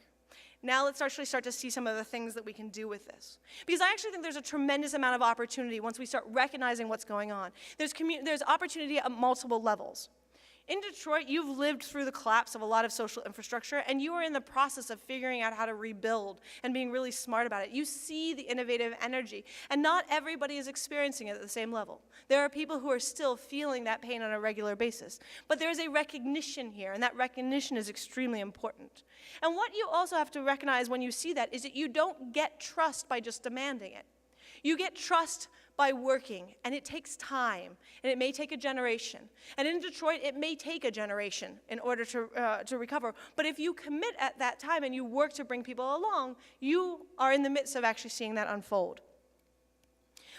Now let's actually start to see some of the things that we can do with this. Because I actually think there's a tremendous amount of opportunity once we start recognizing what's going on. There's opportunity at multiple levels. In Detroit, you've lived through the collapse of a lot of social infrastructure, and you are in the process of figuring out how to rebuild and being really smart about it. You see the innovative energy, and not everybody is experiencing it at the same level. There are people who are still feeling that pain on a regular basis. But there is a recognition here, and that recognition is extremely important. And what you also have to recognize when you see that is that you don't get trust by just demanding it. You get trust by working, and it takes time, and it may take a generation. And in Detroit, it may take a generation in order to recover. But if you commit at that time and you work to bring people along, you are in the midst of actually seeing that unfold.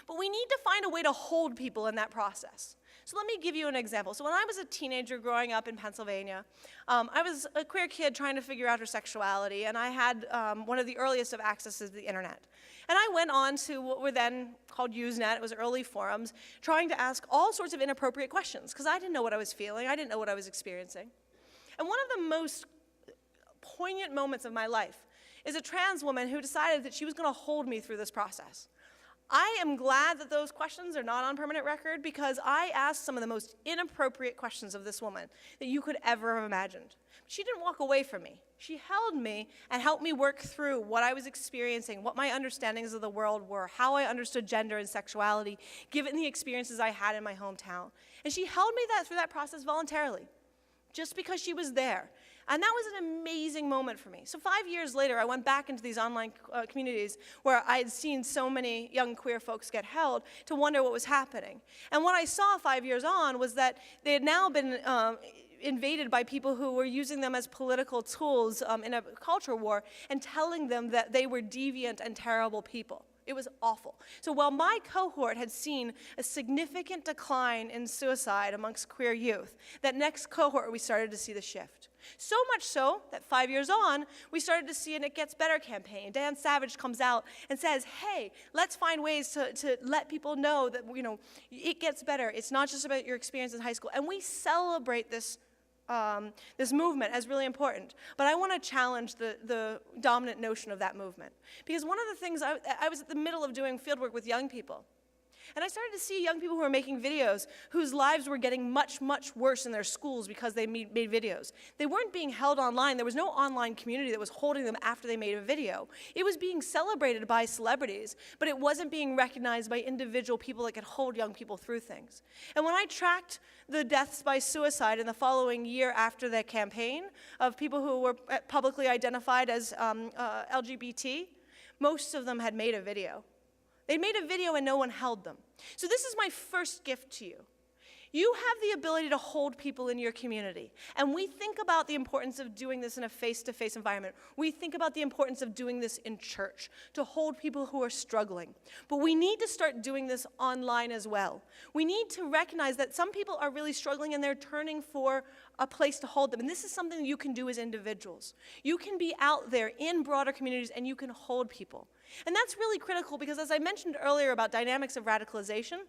But we need to find a way to hold people in that process. So let me give you an example. So when I was a teenager growing up in Pennsylvania, I was a queer kid trying to figure out her sexuality, and I had one of the earliest of accesses to the internet. And I went on to what were then called Usenet, it was early forums, trying to ask all sorts of inappropriate questions, because I didn't know what I was feeling, I didn't know what I was experiencing. And one of the most poignant moments of my life is a trans woman who decided that she was going to hold me through this process. I am glad that those questions are not on permanent record, because I asked some of the most inappropriate questions of this woman that you could ever have imagined. She didn't walk away from me. She held me and helped me work through what I was experiencing, what my understandings of the world were, how I understood gender and sexuality, given the experiences I had in my hometown. And she held me through that process voluntarily, just because she was there. And that was an amazing moment for me. So 5 years later, I went back into these online communities where I had seen so many young queer folks get held to wonder what was happening. And what I saw 5 years on was that they had now been invaded by people who were using them as political tools in a culture war and telling them that they were deviant and terrible people. It was awful. So while my cohort had seen a significant decline in suicide amongst queer youth, that next cohort we started to see the shift. So much so that 5 years on, we started to see an It Gets Better campaign. Dan Savage comes out and says, hey, let's find ways to let people know that, it gets better. It's not just about your experience in high school. And we celebrate this movement as really important. But I want to challenge the dominant notion of that movement. Because one of the things, I was at the middle of doing fieldwork with young people. And I started to see young people who were making videos whose lives were getting much, much worse in their schools because they made videos. They weren't being held online. There was no online community that was holding them after they made a video. It was being celebrated by celebrities, but it wasn't being recognized by individual people that could hold young people through things. And when I tracked the deaths by suicide in the following year after that campaign of people who were publicly identified as LGBT, most of them had made a video. They made a video and no one held them. So this is my first gift to you. You have the ability to hold people in your community. And we think about the importance of doing this in a face-to-face environment. We think about the importance of doing this in church, to hold people who are struggling. But we need to start doing this online as well. We need to recognize that some people are really struggling and they're turning for a place to hold them. And this is something you can do as individuals. You can be out there in broader communities and you can hold people. And that's really critical because, as I mentioned earlier about dynamics of radicalization,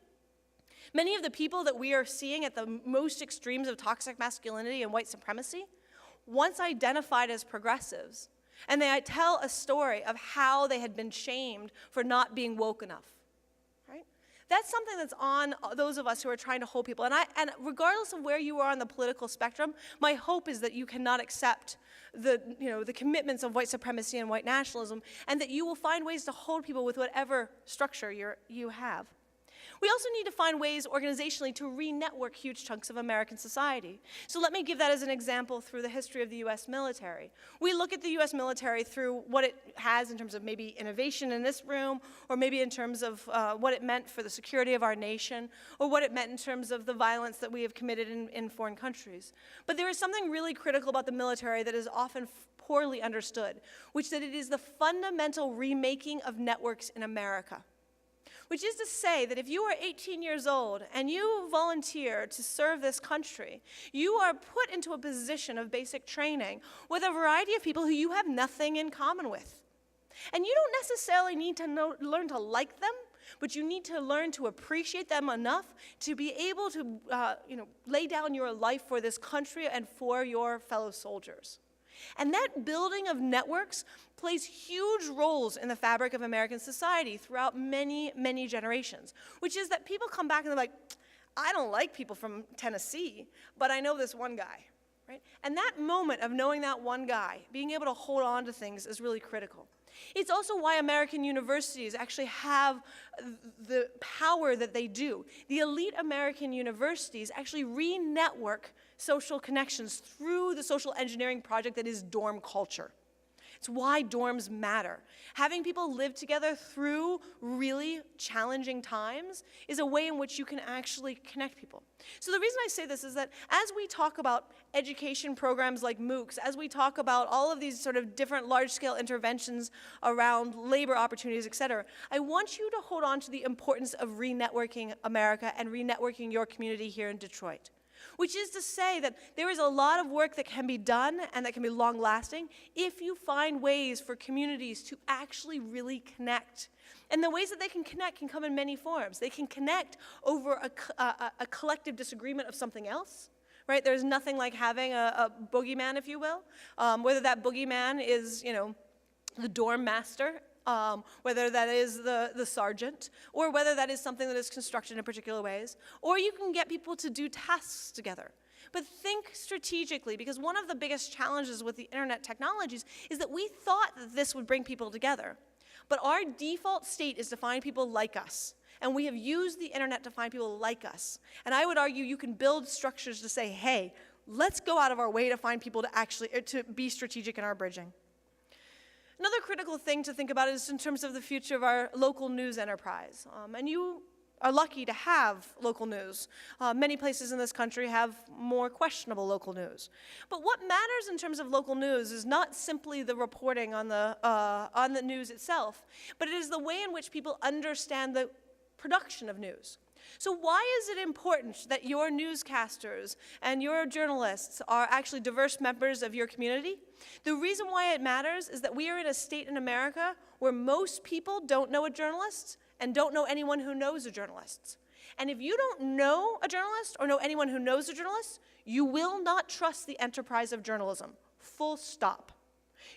many of the people that we are seeing at the most extremes of toxic masculinity and white supremacy once identified as progressives, and they tell a story of how they had been shamed for not being woke enough, right? That's something that's on those of us who are trying to hold people. And regardless of where you are on the political spectrum, my hope is that you cannot accept the commitments of white supremacy and white nationalism, and that you will find ways to hold people with whatever structure you have. We also need to find ways organizationally to re-network huge chunks of American society. So let me give that as an example through the history of the US military. We look at the US military through what it has in terms of maybe innovation in this room, or maybe in terms of what it meant for the security of our nation, or what it meant in terms of the violence that we have committed in foreign countries. But there is something really critical about the military that is often poorly understood, which is that it is the fundamental remaking of networks in America. Which is to say that if you are 18 years old and you volunteer to serve this country, you are put into a position of basic training with a variety of people who you have nothing in common with. And you don't necessarily need to learn to like them, but you need to learn to appreciate them enough to be able to lay down your life for this country and for your fellow soldiers. And that building of networks plays huge roles in the fabric of American society throughout many, many generations, which is that people come back and they're like, I don't like people from Tennessee, but I know this one guy, right? And that moment of knowing that one guy, being able to hold on to things is really critical. It's also why American universities actually have the power that they do. The elite American universities actually re-network social connections through the social engineering project that is dorm culture. It's why dorms matter. Having people live together through really challenging times is a way in which you can actually connect people. So the reason I say this is that as we talk about education programs like MOOCs, as we talk about all of these sort of different large-scale interventions around labor opportunities, et cetera, I want you to hold on to the importance of re-networking America and re-networking your community here in Detroit. Which is to say that there is a lot of work that can be done and that can be long-lasting if you find ways for communities to actually really connect. And the ways that they can connect can come in many forms. They can connect over a collective disagreement of something else, right? There's nothing like having a boogeyman, if you will, whether that boogeyman is, the dorm master, whether that is the sergeant, or whether that is something that is constructed in particular ways, or you can get people to do tasks together. But think strategically, because one of the biggest challenges with the internet technologies is that we thought that this would bring people together. But our default state is to find people like us. And we have used the internet to find people like us. And I would argue you can build structures to say, hey, let's go out of our way to find people to be strategic in our bridging. Another critical thing to think about is in terms of the future of our local news enterprise. And you are lucky to have local news. Many places in this country have more questionable local news. But what matters in terms of local news is not simply the reporting on the news itself, but it is the way in which people understand the production of news. So why is it important that your newscasters and your journalists are actually diverse members of your community? The reason why it matters is that we are in a state in America where most people don't know a journalist and don't know anyone who knows a journalist. And if you don't know a journalist or know anyone who knows a journalist, you will not trust the enterprise of journalism. Full stop.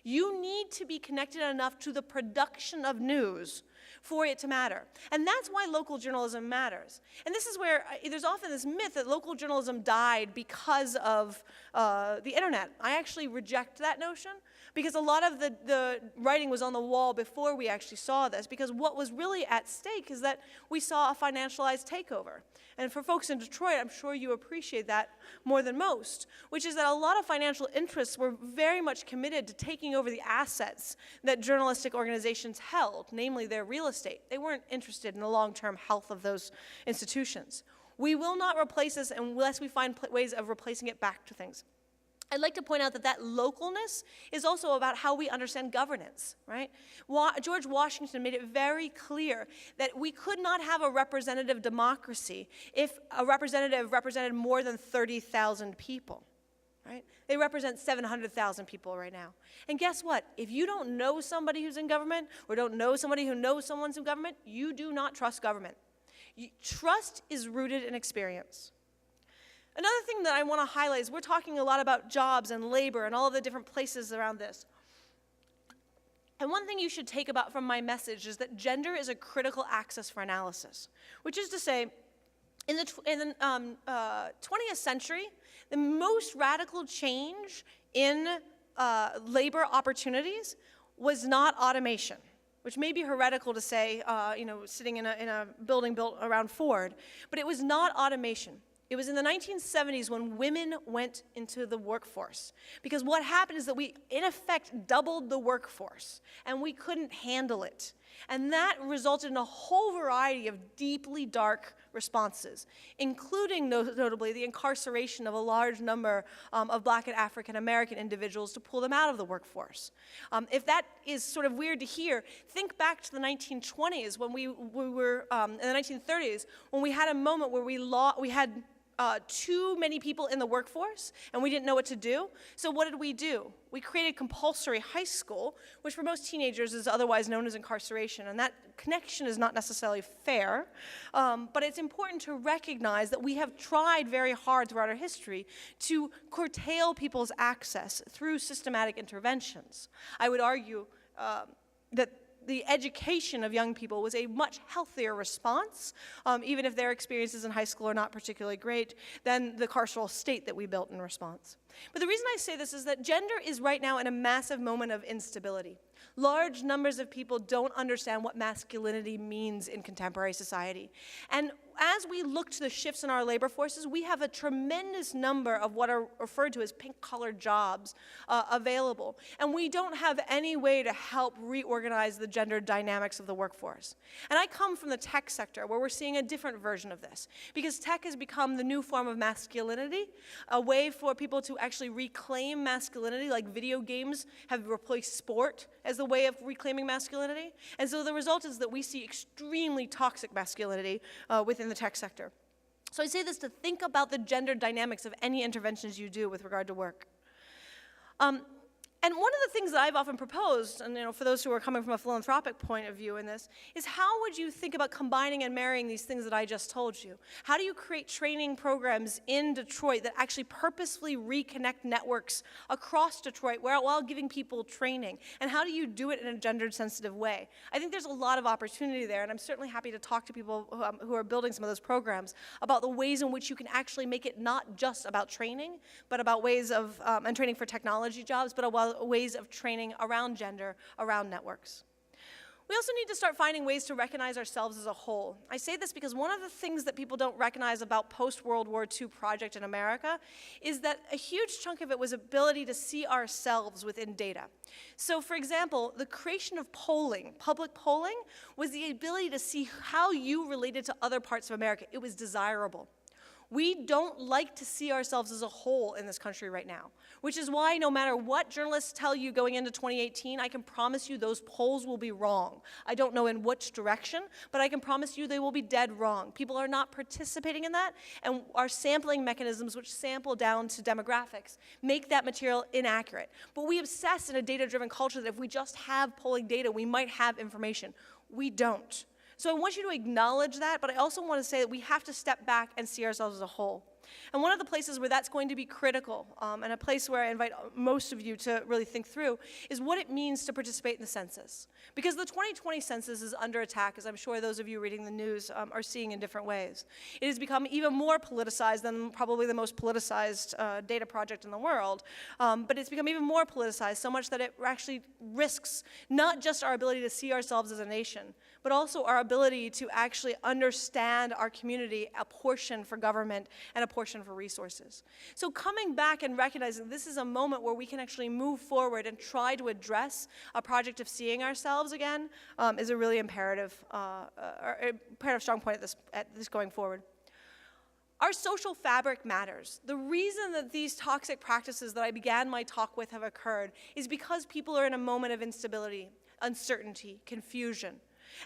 You need to be connected enough to the production of news for it to matter. And that's why local journalism matters. And this is where there's often this myth that local journalism died because of the internet. I actually reject that notion because a lot of the writing was on the wall before we actually saw this, because what was really at stake is that we saw a financialized takeover. And for folks in Detroit, I'm sure you appreciate that more than most, which is that a lot of financial interests were very much committed to taking over the assets that journalistic organizations held, namely their real real estate. They weren't interested in the long-term health of those institutions. We will not replace this unless we find ways of replacing it back to things. I'd like to point out that that localness is also about how we understand governance, right? George Washington made it very clear that we could not have a representative democracy if a representative represented more than 30,000 people, right? They represent 700,000 people right now. And guess what? If you don't know somebody who's in government or don't know somebody who knows someone's in government, you do not trust government. Trust is rooted in experience. Another thing that I want to highlight is we're talking a lot about jobs and labor and all of the different places around this. And one thing you should take about from my message is that gender is a critical axis for analysis, which is to say, in the 20th century, the most radical change in labor opportunities was not automation, which may be heretical to say, sitting in a building built around Ford, but it was not automation. It was in the 1970s when women went into the workforce. Because what happened is that we, in effect, doubled the workforce, and we couldn't handle it. And that resulted in a whole variety of deeply dark responses, including, notably, the incarceration of a large number of Black and African American individuals to pull them out of the workforce. If that is sort of weird to hear, think back to the 1920s when we were, in the 1930s, when we had a moment where we had too many people in the workforce, and we didn't know what to do. So what did we do? We created compulsory high school, which for most teenagers is otherwise known as incarceration, and that connection is not necessarily fair, but it's important to recognize that we have tried very hard throughout our history to curtail people's access through systematic interventions. I would argue that the education of young people was a much healthier response, even if their experiences in high school are not particularly great, than the carceral state that we built in response. But the reason I say this is that gender is right now in a massive moment of instability. Large numbers of people don't understand what masculinity means in contemporary society. And as we look to the shifts in our labor forces, we have a tremendous number of what are referred to as pink-collar jobs available. And we don't have any way to help reorganize the gender dynamics of the workforce. And I come from the tech sector, where we're seeing a different version of this, because tech has become the new form of masculinity, a way for people to actually reclaim masculinity, like video games have replaced sport as the way of reclaiming masculinity. And so the result is that we see extremely toxic masculinity within the tech sector. So I say this to think about the gender dynamics of any interventions you do with regard to work. And one of the things that I've often proposed, and for those who are coming from a philanthropic point of view in this, is how would you think about combining and marrying these things that I just told you? How do you create training programs in Detroit that actually purposefully reconnect networks across Detroit while giving people training? And how do you do it in a gender-sensitive way? I think there's a lot of opportunity there, and I'm certainly happy to talk to people who are building some of those programs about the ways in which you can actually make it not just about training, but about ways of, and training for technology jobs, but about ways of training around gender, around networks. We also need to start finding ways to recognize ourselves as a whole. I say this because one of the things that people don't recognize about post-World War II project in America is that a huge chunk of it was ability to see ourselves within data. So for example, the creation of polling, public polling, was the ability to see how you related to other parts of America. It was desirable. We don't like to see ourselves as a whole in this country right now, which is why no matter what journalists tell you going into 2018, I can promise you those polls will be wrong. I don't know in which direction, but I can promise you they will be dead wrong. People are not participating in that, and our sampling mechanisms, which sample down to demographics, make that material inaccurate. But we obsess in a data-driven culture that if we just have polling data, we might have information. We don't. So I want you to acknowledge that, but I also want to say that we have to step back and see ourselves as a whole. And one of the places where that's going to be critical, and a place where I invite most of you to really think through, is what it means to participate in the census. Because the 2020 census is under attack, as I'm sure those of you reading the news are seeing in different ways. It has become even more politicized than probably the most politicized data project in the world, but it's become even more politicized, so much that it actually risks not just our ability to see ourselves as a nation, but also our ability to actually understand our community, a portion for government and a portion portion for resources. So coming back and recognizing this is a moment where we can actually move forward and try to address a project of seeing ourselves again is a really imperative strong point at this going forward. Our social fabric matters. The reason that these toxic practices that I began my talk with have occurred is because people are in a moment of instability, uncertainty, confusion.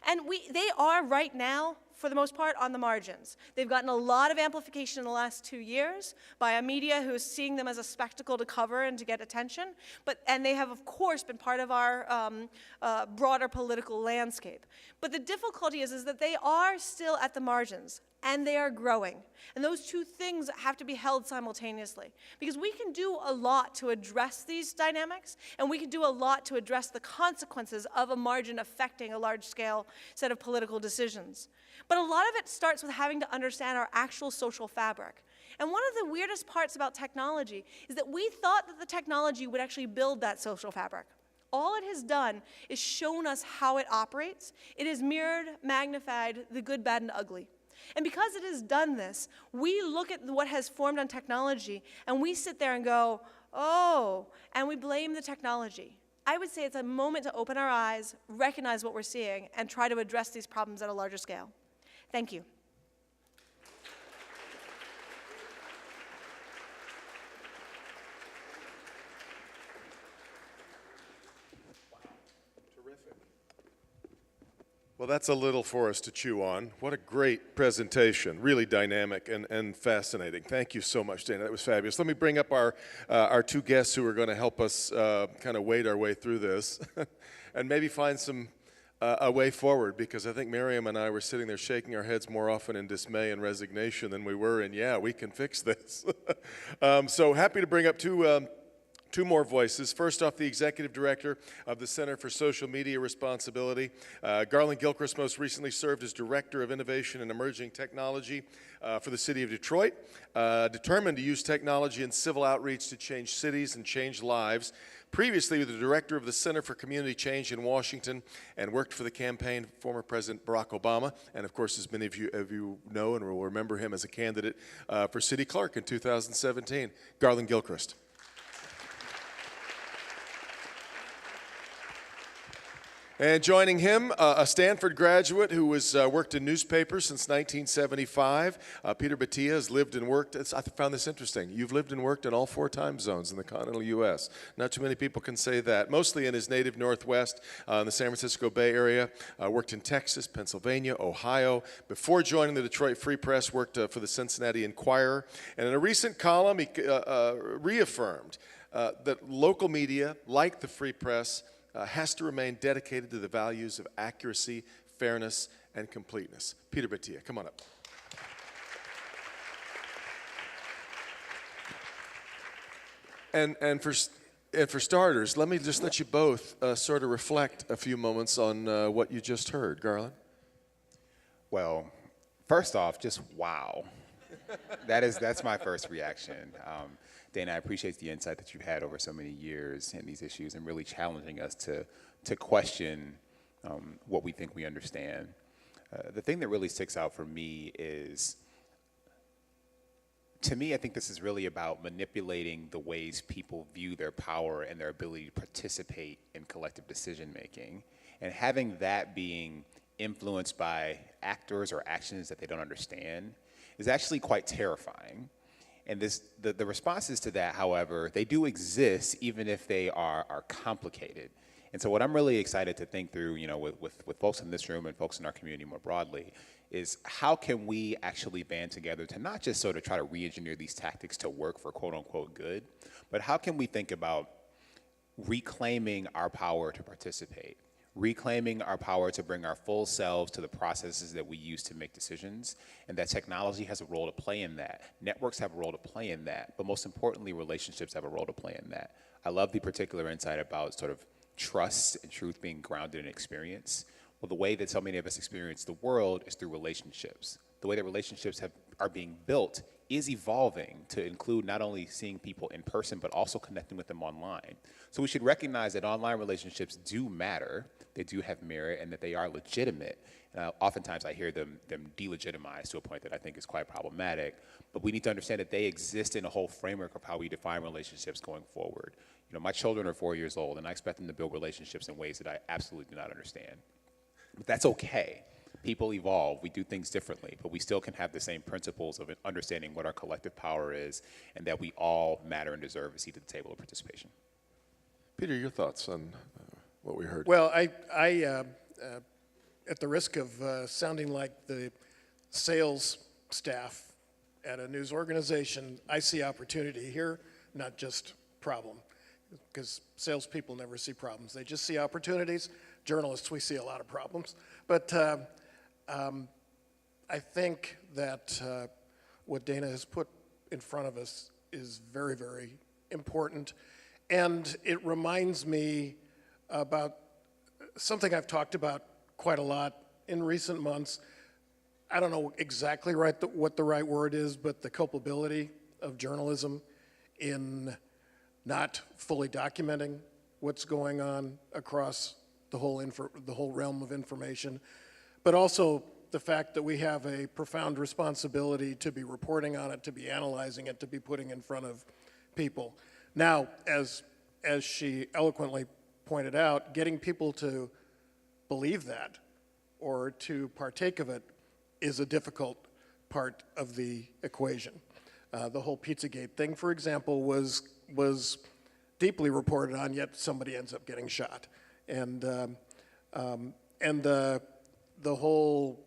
And they are right now, for the most part, on the margins. They've gotten a lot of amplification in the last 2 years by a media who is seeing them as a spectacle to cover and to get attention. And they have, of course, been part of our broader political landscape. But the difficulty is that they are still at the margins, and they are growing. And those two things have to be held simultaneously. Because we can do a lot to address these dynamics, and we can do a lot to address the consequences of a margin affecting a large-scale set of political decisions. But a lot of it starts with having to understand our actual social fabric. And one of the weirdest parts about technology is that we thought that the technology would actually build that social fabric. All it has done is shown us how it operates. It has mirrored, magnified the good, bad, and ugly. And because it has done this, we look at what has formed on technology, and we sit there and go, oh, and we blame the technology. I would say it's a moment to open our eyes, recognize what we're seeing, and try to address these problems at a larger scale. Thank you. Well, that's a little for us to chew on. What a great presentation, really dynamic and fascinating. Thank you so much, Dana. That was fabulous. Let me bring up our two guests who are going to help us kind of wade our way through this and maybe find a way forward, because I think Miriam and I were sitting there shaking our heads more often in dismay and resignation than we were in, yeah, we can fix this. So happy to bring up two more voices. First off, the Executive Director of the Center for Social Media Responsibility. Garland Gilchrist most recently served as Director of Innovation and Emerging Technology for the City of Detroit. Determined to use technology and civil outreach to change cities and change lives. Previously, the Director of the Center for Community Change in Washington, and worked for the campaign of former President Barack Obama. And of course, as many of you know and will remember him as a candidate for City Clerk in 2017. Garland Gilchrist. And joining him, a Stanford graduate who was worked in newspapers since 1975. Peter Battia has lived and worked. I found this interesting. You've lived and worked in all 4 time zones in the continental U.S. Not too many people can say that. Mostly in his native Northwest, in the San Francisco Bay Area. Worked in Texas, Pennsylvania, Ohio. Before joining the Detroit Free Press, worked for the Cincinnati Enquirer. And in a recent column, he reaffirmed that local media, like the Free Press, has to remain dedicated to the values of accuracy, fairness, and completeness. Peter Battia, come on up. And for starters, let me just let you both sort of reflect a few moments on what you just heard. Garland? Well, first off, just wow. That's my first reaction. Dana, I appreciate the insight that you've had over so many years in these issues and really challenging us to question what we think we understand. The thing that really sticks out for me is, to me, I think this is really about manipulating the ways people view their power and their ability to participate in collective decision making, and having that being influenced by actors or actions that they don't understand is actually quite terrifying. And the responses to that, however, they do exist even if they are complicated. And so what I'm really excited to think through, with folks in this room and folks in our community more broadly, is how can we actually band together to not just sort of try to re-engineer these tactics to work for quote unquote good, but how can we think about reclaiming our power to participate, reclaiming our power to bring our full selves to the processes that we use to make decisions, and that technology has a role to play in that. Networks have a role to play in that, but most importantly, relationships have a role to play in that. I love the particular insight about sort of trust and truth being grounded in experience. Well, the way that so many of us experience the world is through relationships. The way that relationships are being built is evolving to include not only seeing people in person, but also connecting with them online. So we should recognize that online relationships do matter, they do have merit, and that they are legitimate. Oftentimes I hear them delegitimized to a point that I think is quite problematic, but we need to understand that they exist in a whole framework of how we define relationships going forward. You know, my children are 4 years old, and I expect them to build relationships in ways that I absolutely do not understand. But that's okay. People evolve, we do things differently, but we still can have the same principles of understanding what our collective power is and that we all matter and deserve a seat at the table of participation. Peter, your thoughts on what we heard? Well, I at the risk of sounding like the sales staff at a news organization, I see opportunity here, not just problem, because salespeople never see problems. They just see opportunities. Journalists, we see a lot of problems. But I think that what Danah has put in front of us is very, very important. And it reminds me about something I've talked about quite a lot in recent months. I don't know exactly what the right word is, but the culpability of journalism in not fully documenting what's going on across the whole realm of information, but also the fact that we have a profound responsibility to be reporting on it, to be analyzing it, to be putting in front of people. Now, as she eloquently pointed out, getting people to believe that or to partake of it is a difficult part of the equation. The whole Pizzagate thing, for example, was deeply reported on, yet somebody ends up getting shot. And the whole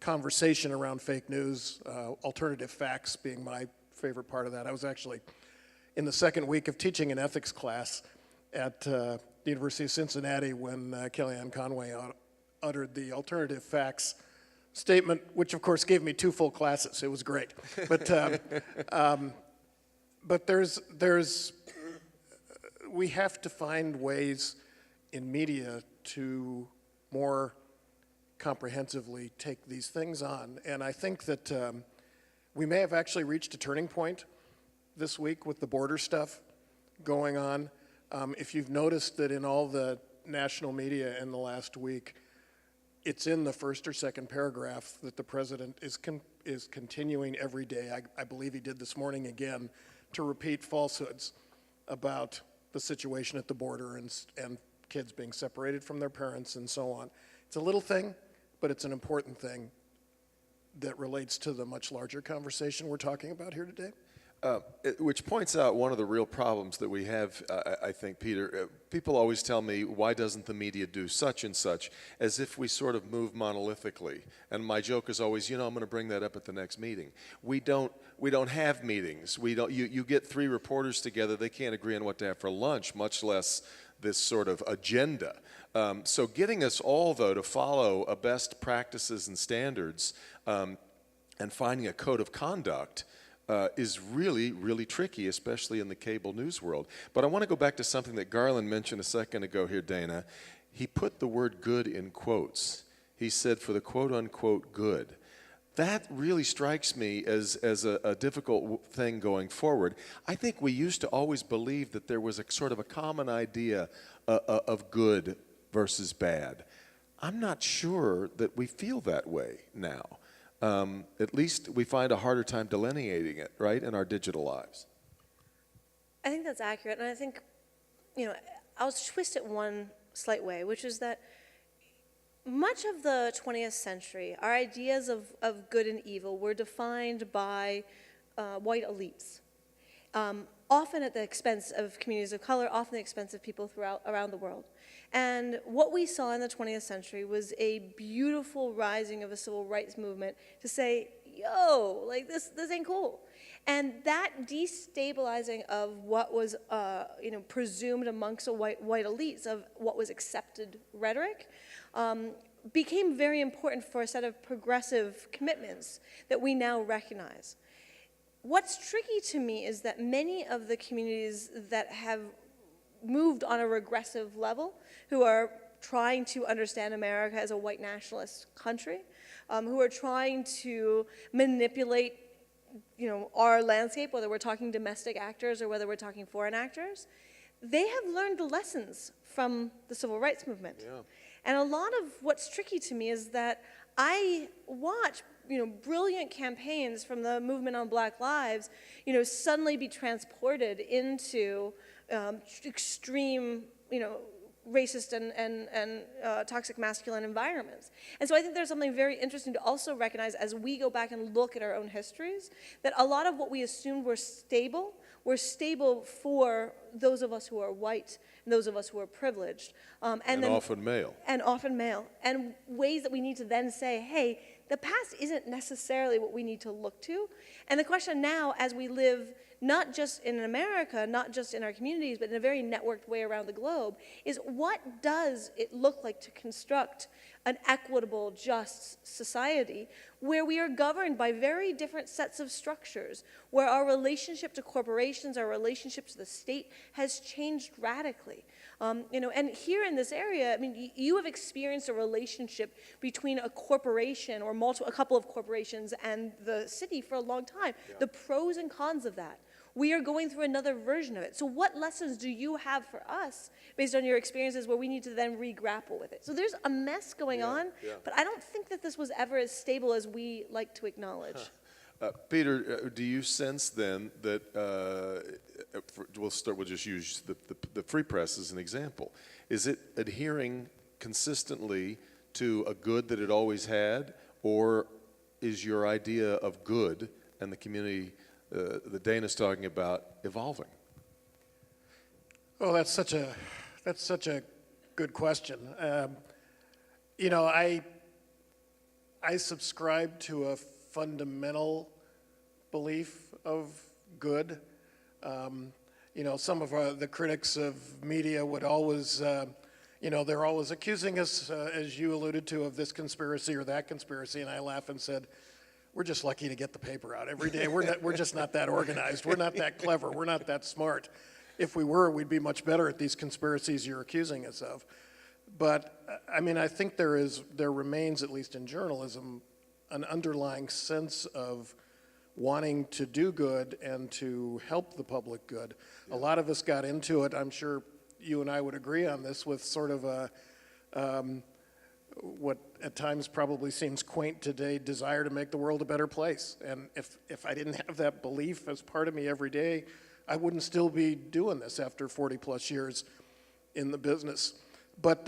conversation around fake news, alternative facts being my favorite part of that. I was actually in the second week of teaching an ethics class at the University of Cincinnati when Kellyanne Conway uttered the alternative facts statement, which of course gave me 2 full classes. It was great. But we have to find ways in media to more comprehensively take these things on. And I think that we may have actually reached a turning point this week with the border stuff going on. If you've noticed that in all the national media in the last week, it's in the first or second paragraph that the president is continuing every day, I believe he did this morning again, to repeat falsehoods about the situation at the border and kids being separated from their parents and so on. It's a little thing, but it's an important thing that relates to the much larger conversation we're talking about here today. Which points out one of the real problems that we have, I think, Peter. People always tell me, why doesn't the media do such and such, as if we sort of move monolithically. And my joke is always, I'm going to bring that up at the next meeting. We don't have meetings. You get 3 reporters together, they can't agree on what to have for lunch, much less this sort of agenda. So getting us all, though, to follow a best practices and standards and finding a code of conduct is really, really tricky, especially in the cable news world. But I want to go back to something that Garland mentioned a second ago here, Danah. He put the word good in quotes. He said, for the quote-unquote good. That really strikes me as a difficult thing going forward. I think we used to always believe that there was a sort of a common idea of good versus bad. I'm not sure that we feel that way now. At least we find a harder time delineating it, right, in our digital lives. I think that's accurate, and I think, I'll twist it one slight way, which is that much of the 20th century, our ideas of good and evil were defined by white elites, often at the expense of communities of color, often at the expense of people around the world. And what we saw in the 20th century was a beautiful rising of a civil rights movement to say, yo, like this ain't cool. And that destabilizing of what was presumed amongst the white elites of what was accepted rhetoric became very important for a set of progressive commitments that we now recognize. What's tricky to me is that many of the communities that have moved on a regressive level, who are trying to understand America as a white nationalist country, who are trying to manipulate our landscape, whether we're talking domestic actors or whether we're talking foreign actors, they have learned the lessons from the civil rights movement. Yeah. And a lot of what's tricky to me is that I watch, brilliant campaigns from the movement on Black Lives, suddenly be transported into extreme, racist and toxic masculine environments. And so I think there's something very interesting to also recognize as we go back and look at our own histories, that a lot of what we assumed were stable for those of us who are white and those of us who are privileged. And often male. And often male. And ways that we need to then say, hey, the past isn't necessarily what we need to look to. And the question now, as we live not just in America, not just in our communities, but in a very networked way around the globe, is what does it look like to construct an equitable, just society where we are governed by very different sets of structures, where our relationship to corporations, our relationship to the state has changed radically. And here in this area, I mean, you have experienced a relationship between a corporation or a couple of corporations and the city for a long time. Yeah. The pros and cons of that. We are going through another version of it. So what lessons do you have for us based on your experiences where we need to then re-grapple with it? So there's a mess going on, but I don't think that this was ever as stable as we like to acknowledge. Peter, do you sense then that, we'll just use the Free Press as an example. Is it adhering consistently to a good that it always had, or is your idea of good and the community that Dana's talking about evolving? Well, that's such a good question. I subscribe to a fundamental belief of good. Some of the critics of media would always, they're always accusing us, as you alluded to, of this conspiracy or that conspiracy, and I laugh and said, we're just lucky to get the paper out every day. We're just not that organized. We're not that clever. We're not that smart. If we were, we'd be much better at these conspiracies you're accusing us of. But, I think there remains, at least in journalism, an underlying sense of wanting to do good and to help the public good. Yeah. A lot of us got into it, I'm sure you and I would agree on this, with sort of a, what at times probably seems quaint today, desire to make the world a better place. And if I didn't have that belief as part of me every day, I wouldn't still be doing this after 40 plus years in the business. But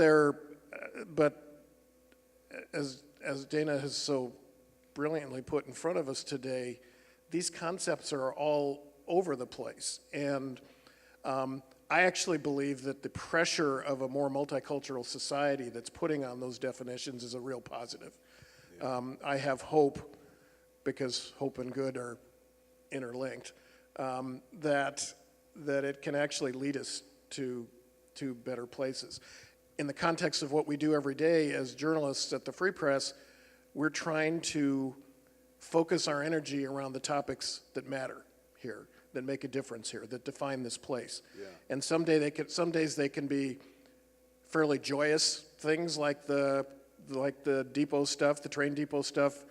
as Dana has so brilliantly put in front of us today, these concepts are all over the place. And I actually believe that the pressure of a more multicultural society that's putting on those definitions is a real positive. Yeah. I have hope, because hope and good are interlinked, that it can actually lead us to better places. In the context of what we do every day as journalists at the Free Press, we're trying to focus our energy around the topics that matter here, that make a difference here, that define this place. Yeah. And some days they can be fairly joyous things like the depot stuff, the train depot stuff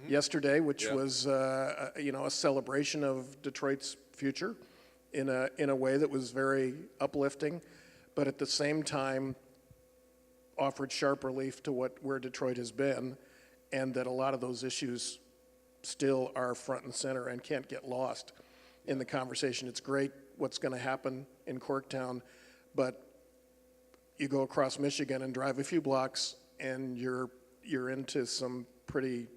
yesterday, which was a celebration of Detroit's future in a way that was very uplifting, but at the same time offered sharp relief to where Detroit has been, and that a lot of those issues still are front and center and can't get lost in the conversation. It's great what's going to happen in Corktown, but you go across Michigan and drive a few blocks and you're into some pretty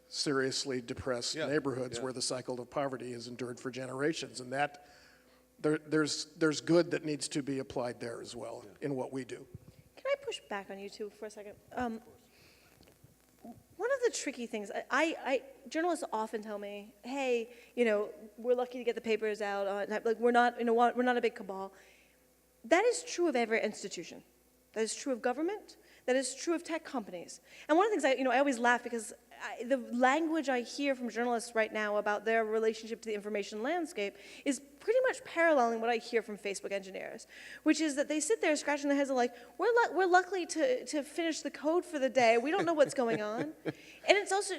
seriously depressed neighborhoods where the cycle of poverty has endured for generations, and that there's good that needs to be applied there as well in what we do. Can I push back on you two for a second? One of the tricky things, journalists often tell me, hey, we're lucky to get the papers out. Like we're not a big cabal. That is true of every institution. That is true of government. That is true of tech companies. And one of the things I always laugh because the language I hear from journalists right now about their relationship to the information landscape is pretty much paralleling what I hear from Facebook engineers, which is that they sit there scratching their heads and like, we're lucky to finish the code for the day. We don't know what's going on. And it's also,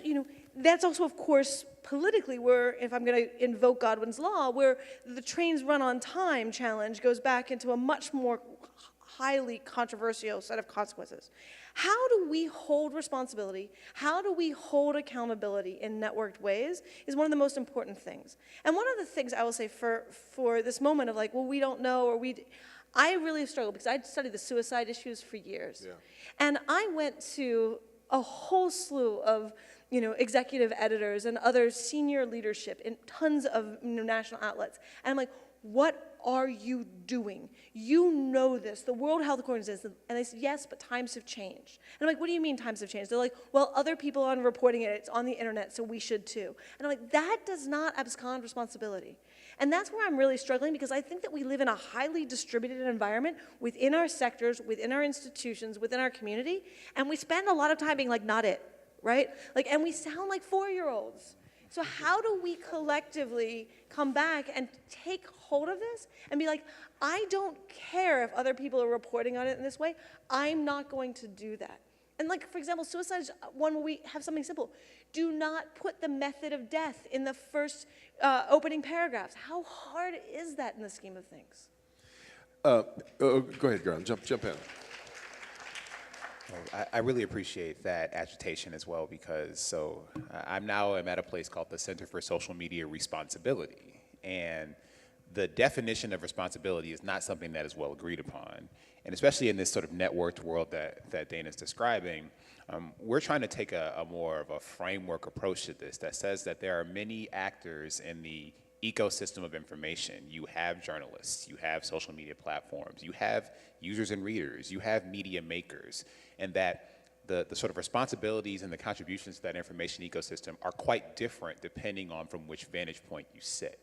that's also, of course, politically where, if I'm going to invoke Godwin's law, where the trains run on time challenge goes back into a much more highly controversial set of consequences. How do we hold responsibility? How do we hold accountability in networked ways is one of the most important things. And one of the things I will say for this moment of like, well, we don't know, or I really struggle because I studied the suicide issues for years. Yeah. And I went to a whole slew of executive editors and other senior leadership in tons of national outlets. And I'm like, what are you doing? You know this. The World Health Organization says, and they said, yes, but times have changed. And I'm like, what do you mean times have changed? They're like, well, other people aren't reporting it. It's on the internet, so we should too. And I'm like, that does not abscond responsibility. And that's where I'm really struggling, because I think that we live in a highly distributed environment within our sectors, within our institutions, within our community, and we spend a lot of time being like, not it, right? Like, and we sound like 4-year-olds. So how do we collectively come back and take hold of this and be like, I don't care if other people are reporting on it in this way, I'm not going to do that. And like, for example, suicide is one where we have something simple. Do not put the method of death in the first opening paragraphs. How hard is that in the scheme of things? Go ahead, Graham, jump in. I really appreciate that agitation as well, because I'm at a place called the Center for Social Media Responsibility, and the definition of responsibility is not something that is well agreed upon, and especially in this sort of networked world that Dana's describing, we're trying to take a more of a framework approach to this that says that there are many actors in the ecosystem of information. You have journalists, you have social media platforms, you have users and readers, you have media makers, and that the sort of responsibilities and the contributions to that information ecosystem are quite different depending on from which vantage point you sit.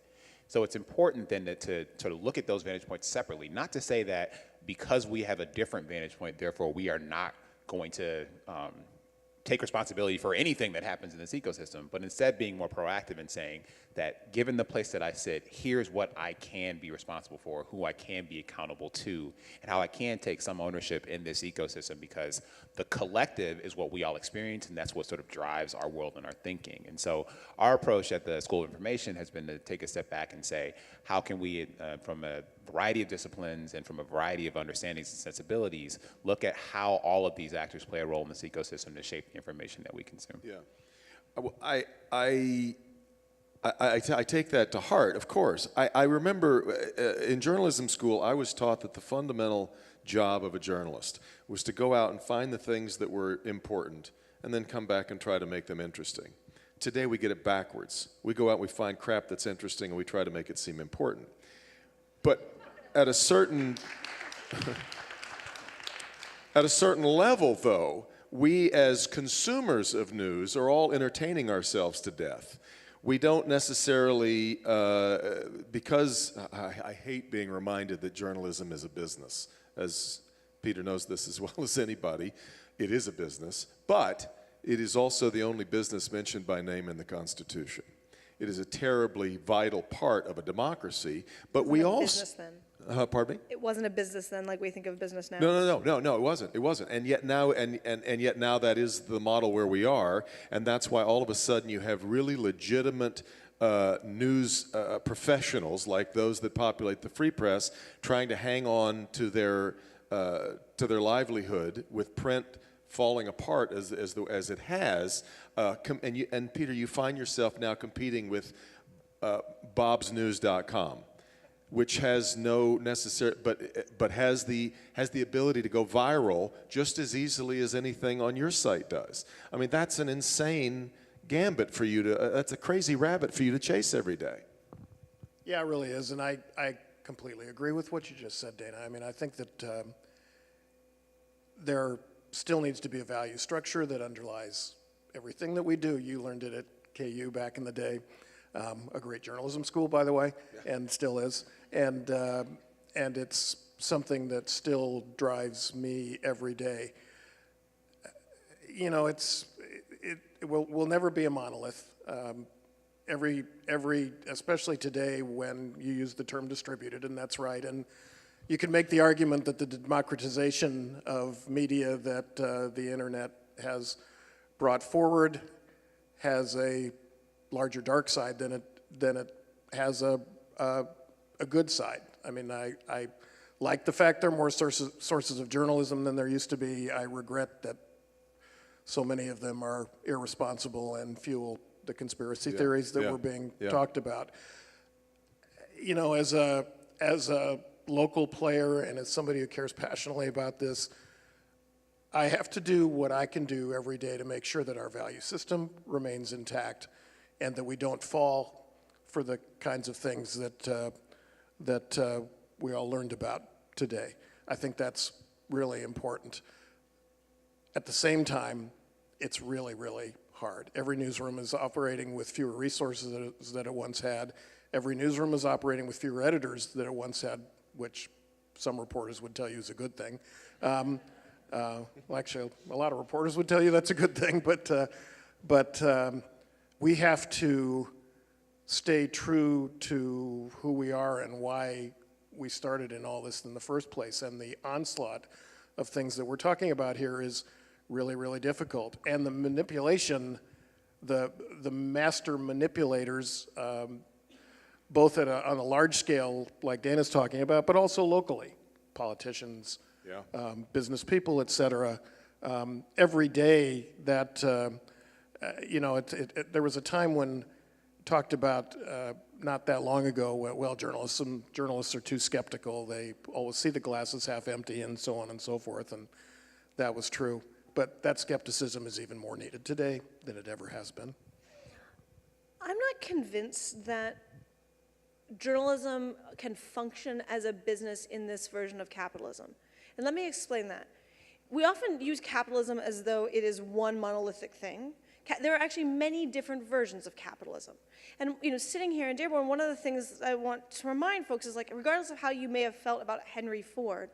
So it's important then to sort of look at those vantage points separately, not to say that because we have a different vantage point, therefore we are not going to take responsibility for anything that happens in this ecosystem, but instead being more proactive and saying that given the place that I sit, here's what I can be responsible for, who I can be accountable to, and how I can take some ownership in this ecosystem, because the collective is what we all experience, and that's what sort of drives our world and our thinking. And so our approach at the School of Information has been to take a step back and say, how can we, from a variety of disciplines and from a variety of understandings and sensibilities, look at how all of these actors play a role in this ecosystem to shape the information that we consume. Yeah. I take that to heart, of course. I remember in journalism school, I was taught that the fundamental job of a journalist was to go out and find the things that were important and then come back and try to make them interesting. Today we get it backwards. We go out and we find crap that's interesting and we try to make it seem important. But at a certain level, though, we as consumers of news are all entertaining ourselves to death. We don't necessarily, because I hate being reminded that journalism is a business. As Peter knows this as well as anybody, it is a business, but it is also the only business mentioned by name in the Constitution. It is a terribly vital part of a democracy, but we also... Business then. Pardon me? It wasn't a business then, like we think of business now. No, it wasn't. And yet now, and yet now that is the model where we are, and that's why all of a sudden you have really legitimate news professionals like those that populate the free press trying to hang on to their livelihood with print falling apart as it has. And Peter, you find yourself now competing with bobsnews.com. Which has no necessary, but has the ability to go viral just as easily as anything on your site does. I mean, that's an insane gambit for you to. That's a crazy rabbit for you to chase every day. Yeah, it really is, and I completely agree with what you just said, Dana. I mean, I think that there still needs to be a value structure that underlies everything that we do. You learned it at KU back in the day. A great journalism school, by the way, and still is. And it's something that still drives me every day. You know, it's it will never be a monolith. Especially today when you use the term distributed, and that's right. And you can make the argument that the democratization of media that the internet has brought forward has a larger dark side than it has a good side. I mean, I like the fact there are more sources of journalism than there used to be. I regret that so many of them are irresponsible and fuel the conspiracy theories that were being talked about. You know, as a local player and as somebody who cares passionately about this, I have to do what I can do every day to make sure that our value system remains intact and that we don't fall for the kinds of things that we all learned about today. I think that's really important. At the same time, it's really, really hard. Every newsroom is operating with fewer resources than it once had. Every newsroom is operating with fewer editors than it once had, which some reporters would tell you is a good thing. Well, actually, a lot of reporters would tell you that's a good thing, but we have to stay true to who we are and why we started in all this in the first place. And the onslaught of things that we're talking about here is really, really difficult. And the manipulation, the master manipulators, both on a large scale, like Dana's talking about, but also locally, politicians, business people, et cetera. Every day that, you know, there was a time when talked about not that long ago, well, journalists are too skeptical. They always see the glasses half empty and so on and so forth, and that was true. But that skepticism is even more needed today than it ever has been. I'm not convinced that journalism can function as a business in this version of capitalism. And let me explain that. We often use capitalism as though it is one monolithic thing. There are actually many different versions of capitalism. And you know, sitting here in Dearborn, one of the things I want to remind folks is, like, regardless of how you may have felt about Henry Ford,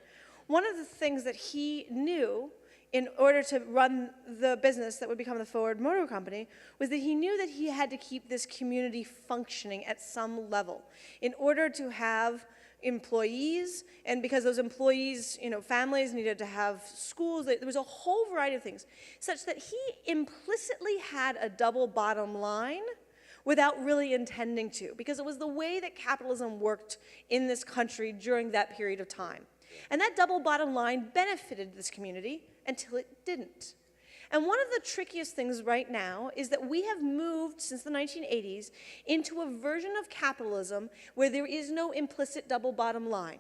one of the things that he knew in order to run the business that would become the Ford Motor Company was that he knew that he had to keep this community functioning at some level in order to have employees, and because those employees, you know, families needed to have schools. There was a whole variety of things, such that he implicitly had a double bottom line without really intending to, because it was the way that capitalism worked in this country during that period of time. And that double bottom line benefited this community until it didn't. And one of the trickiest things right now is that we have moved since the 1980s into a version of capitalism where there is no implicit double bottom line.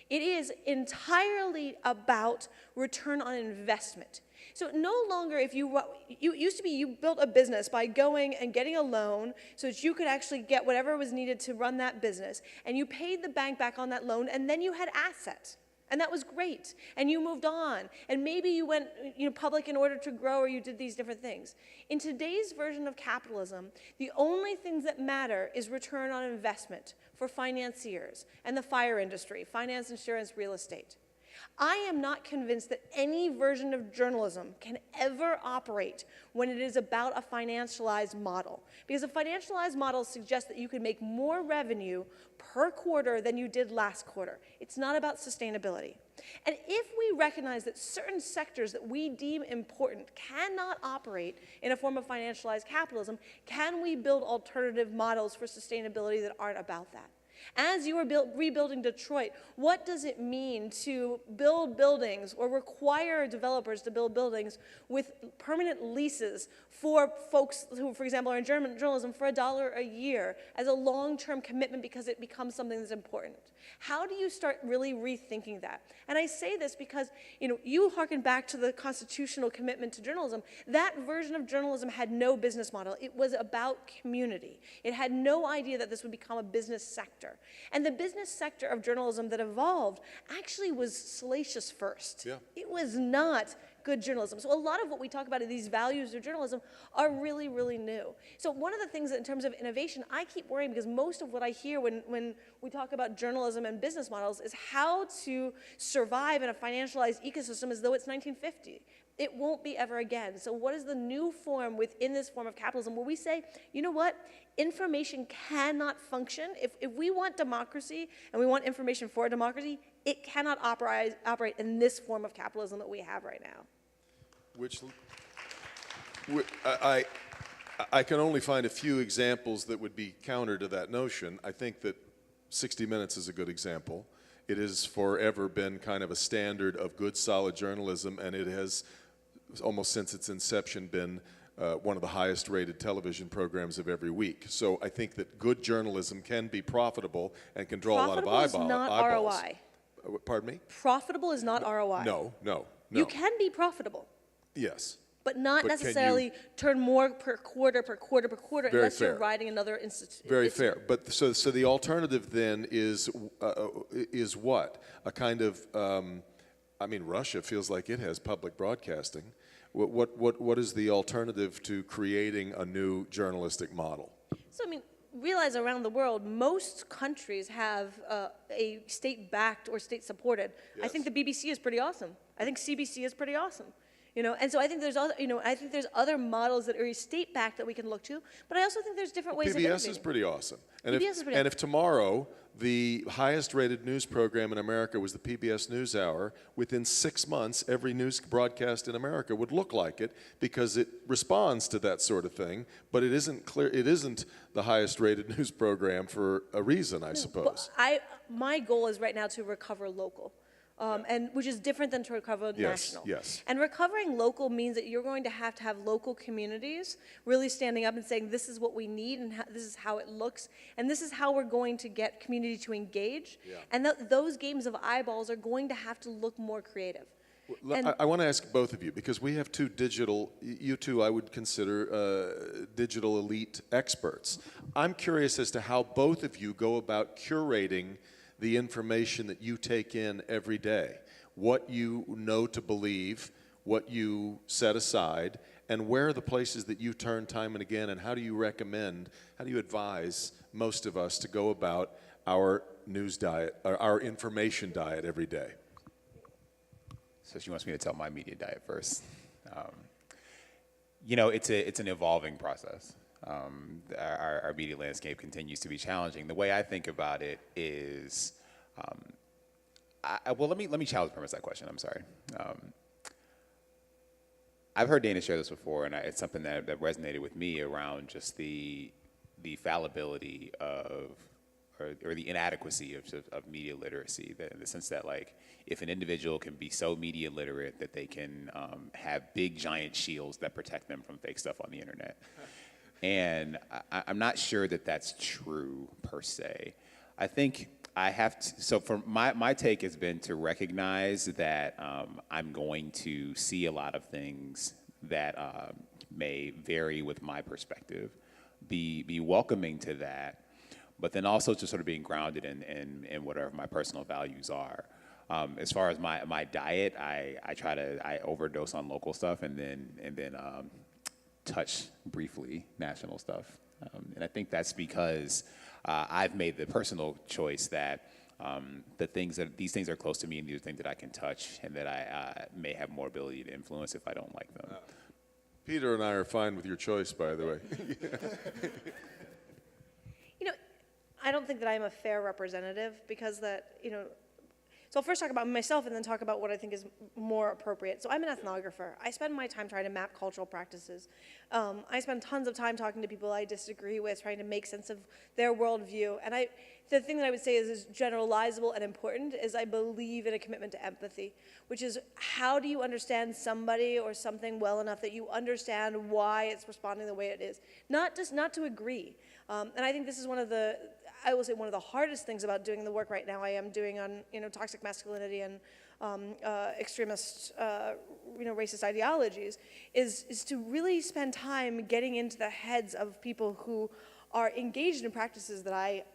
It is entirely about return on investment. So no longer, if you used to be, you built a business by going and getting a loan so that you could actually get whatever was needed to run that business, and you paid the bank back on that loan, and then you had assets. And that was great, and you moved on, and maybe you went public in order to grow, or you did these different things. In today's version of capitalism, the only things that matter is return on investment for financiers and the fire industry, finance, insurance, real estate. I am not convinced that any version of journalism can ever operate when it is about a financialized model. Because a financialized model suggests that you can make more revenue per quarter than you did last quarter. It's not about sustainability. And if we recognize that certain sectors that we deem important cannot operate in a form of financialized capitalism, can we build alternative models for sustainability that aren't about that? As you are rebuilding Detroit, what does it mean to build buildings or require developers to build buildings with permanent leases for folks who, for example, are in journalism for $1 a year as a long-term commitment because it becomes something that's important? How do you start really rethinking that? And I say this because, you harken back to the constitutional commitment to journalism. That version of journalism had no business model. It was about community. It had no idea that this would become a business sector. And the business sector of journalism that evolved actually was salacious first. Yeah. It was not good journalism. So a lot of what we talk about in these values of journalism are really, really new. So one of the things that in terms of innovation, I keep worrying because most of what I hear when we talk about journalism and business models is how to survive in a financialized ecosystem as though it's 1950. It won't be ever again. So what is the new form within this form of capitalism where we say, you know what, information cannot function. If we want democracy and we want information for democracy, it cannot operate in this form of capitalism that we have right now. I can only find a few examples that would be counter to that notion. I think that 60 Minutes is a good example. It has forever been kind of a standard of good, solid journalism, and it has, almost since its inception, been one of the highest rated television programs of every week. So I think that good journalism can be profitable and can draw a lot of eyeballs. Profitable is not ROI. Pardon me? Profitable is not ROI. No. You can be profitable, Yes. but not But can necessarily turn more per quarter Very unless you're fair. riding another institute. Very fair. But so the alternative then is what? A kind of, Russia feels like it has public broadcasting. What is the alternative to creating a new journalistic model? So, realize around the world, most countries have a state-backed or state-supported. I Yes. think the BBC is pretty awesome. I think CBC is pretty awesome. And so I think there's other models that are state-backed that we can look to, but I also think there's different ways of PBS innovating. is pretty awesome. PBS is pretty And if tomorrow the highest rated news program in America was the PBS NewsHour, within 6 months every news broadcast in America would look like it because it responds to that sort of thing, but it isn't the highest rated news program for a reason, I suppose. My goal is right now to recover local. And which is different than to recover national. Yes. And recovering local means that you're going to have local communities really standing up and saying, this is what we need, and this is how it looks, and this is how we're going to get community to engage. Yeah. And those games of eyeballs are going to have to look more creative. And I want to ask both of you, because we have two digital, you two I would consider digital elite experts. I'm curious as to how both of you go about curating the information that you take in every day, what you know to believe, what you set aside, and where are the places that you turn time and again, and how do you advise most of us to go about our news diet, or our information diet every day? So she wants me to tell my media diet first. It's an evolving process. Our media landscape continues to be challenging. The way I think about it is, let me challenge the premise of that question. I'm sorry. I've heard Dana share this before, and it's something that resonated with me around just the fallibility of, or the inadequacy of media literacy, in the sense that, like, if an individual can be so media literate that they can have big giant shields that protect them from fake stuff on the internet. And I'm not sure that that's true per se. I think I have to, so for my take has been to recognize that I'm going to see a lot of things that may vary with my perspective, be welcoming to that, but then also just sort of being grounded in whatever my personal values are. As far as my diet, I overdose on local stuff and then touch briefly national stuff. And I think that's because I've made the personal choice that these things are close to me, and these are things that I can touch and that I may have more ability to influence if I don't like them. Peter and I are fine with your choice, by the way. I don't think that I'm a fair representative because so I'll first talk about myself and then talk about what I think is more appropriate. So I'm an ethnographer. I spend my time trying to map cultural practices. I spend tons of time talking to people I disagree with, trying to make sense of their worldview. And the thing that I would say is generalizable and important is I believe in a commitment to empathy, which is how do you understand somebody or something well enough that you understand why it's responding the way it is, not to agree. And I think this is one of the hardest things about doing the work right now I am doing on toxic masculinity and extremist racist ideologies is to really spend time getting into the heads of people who are engaged in practices that I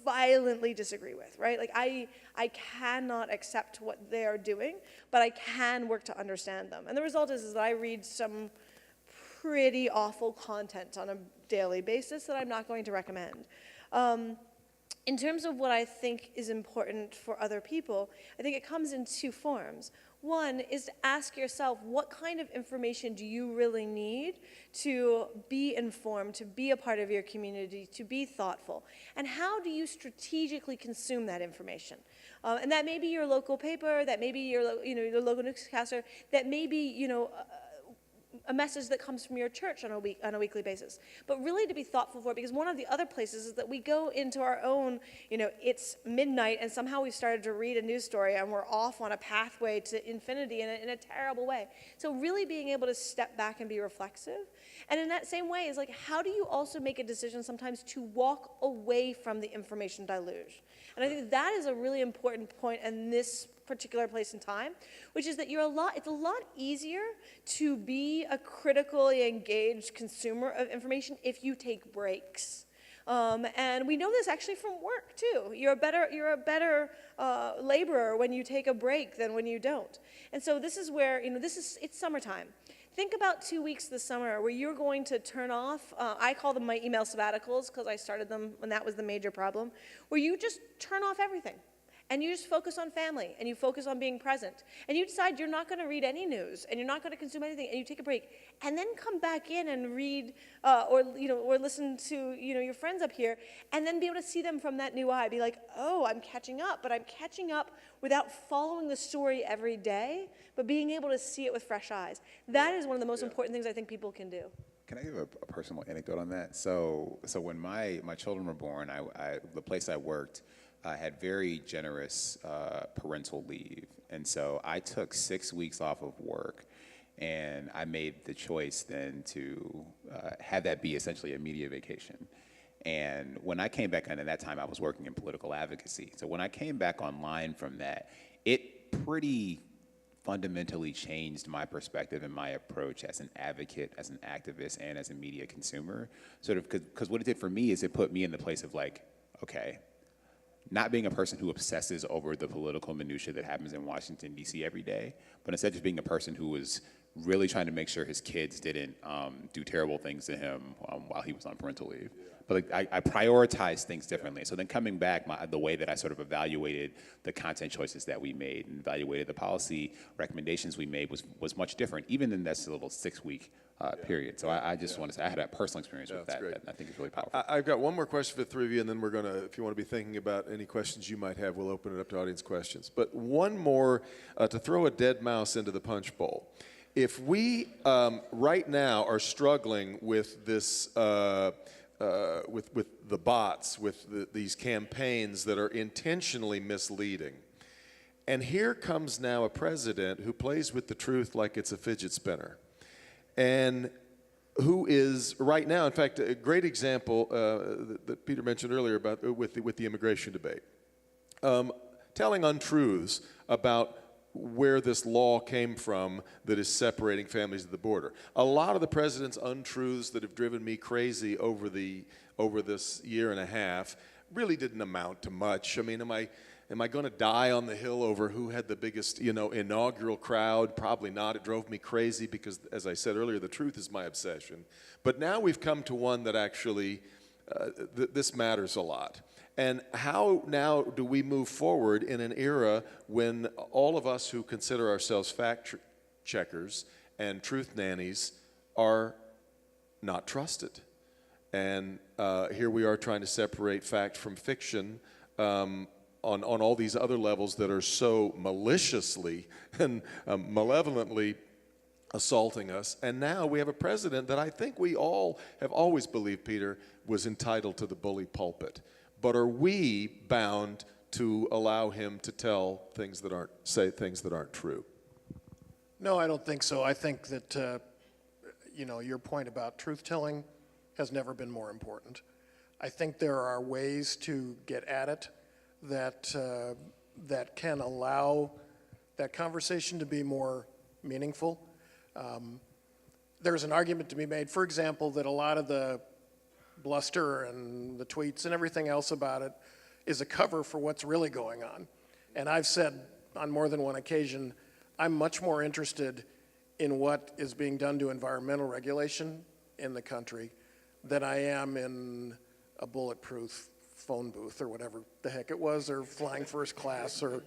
violently disagree with, right? Like I cannot accept what they are doing, but I can work to understand them. And the result is that I read some pretty awful content on a daily basis that I'm not going to recommend. In terms of what I think is important for other people, I think it comes in two forms. One is to ask yourself, what kind of information do you really need to be informed, to be a part of your community, to be thoughtful? And how do you strategically consume that information? And that may be your local paper, that may be your local newscaster, that may be, a message that comes from your church on a weekly basis. But really to be thoughtful for it, because one of the other places is that we go into our own, it's midnight and somehow we've started to read a news story and we're off on a pathway to infinity in a terrible way. So really being able to step back and be reflexive. And in that same way is like, how do you also make a decision sometimes to walk away from the information deluge? And I think that is a really important point in this particular place in time, which is that it's a lot easier to be a critically engaged consumer of information if you take breaks. And we know this actually from work too. You're a better laborer when you take a break than when you don't. And so this is where, it's summertime. Think about 2 weeks this summer where you're going to turn off, I call them my email sabbaticals because I started them when that was the major problem, where you just turn off everything. And you just focus on family, and you focus on being present. And you decide you're not going to read any news, and you're not going to consume anything, and you take a break. And then come back in and read, or listen to, your friends up here, and then be able to see them from that new eye. Be like, oh, I'm catching up, but I'm catching up without following the story every day, but being able to see it with fresh eyes. That is one of the most important things I think people can do. Can I give a personal anecdote on that? So when my children were born, the place I worked, had very generous parental leave. And so I took 6 weeks off of work, and I made the choice then to have that be essentially a media vacation. And when I came back on, at that time I was working in political advocacy. So when I came back online from that, it pretty fundamentally changed my perspective and my approach as an advocate, as an activist, and as a media consumer. Sort of, because what it did for me is it put me in the place of like, okay, not being a person who obsesses over the political minutia that happens in Washington, D.C. every day, but instead just being a person who was really trying to make sure his kids didn't do terrible things to him while he was on parental leave. But I prioritized things differently. So then coming back, the way that I sort of evaluated the content choices that we made and evaluated the policy recommendations we made was much different, even in that little 6-week period. So I just want to say I had a personal experience with that that I think is really powerful. I've got one more question for the three of you, and then we're going to, if you want to be thinking about any questions you might have, we'll open it up to audience questions. But one more to throw a dead mouse into the punch bowl. If we right now are struggling with this, with the bots, with these campaigns that are intentionally misleading, and here comes now a president who plays with the truth like it's a fidget spinner, and who is right now, in fact, a great example that Peter mentioned earlier about with the immigration debate, telling untruths about where this law came from that is separating families at the border. A lot of the president's untruths that have driven me crazy over this year and a half really didn't amount to much. I mean, am I going to die on the Hill over who had the biggest, inaugural crowd? Probably not. It drove me crazy because, as I said earlier, the truth is my obsession. But now we've come to one that actually, this matters a lot. And how now do we move forward in an era when all of us who consider ourselves fact checkers and truth nannies are not trusted? And here we are trying to separate fact from fiction on all these other levels that are so maliciously and malevolently assaulting us. And now we have a president that I think we all have always believed, Peter, was entitled to the bully pulpit. But are we bound to allow him to say things that aren't true? No, I don't think so. I think that, your point about truth-telling has never been more important. I think there are ways to get at it that can allow that conversation to be more meaningful. There's an argument to be made, for example, that a lot of the bluster and the tweets and everything else about it is a cover for what's really going on. And I've said on more than one occasion, I'm much more interested in what is being done to environmental regulation in the country than I am in a bulletproof phone booth or whatever the heck it was, or flying first class or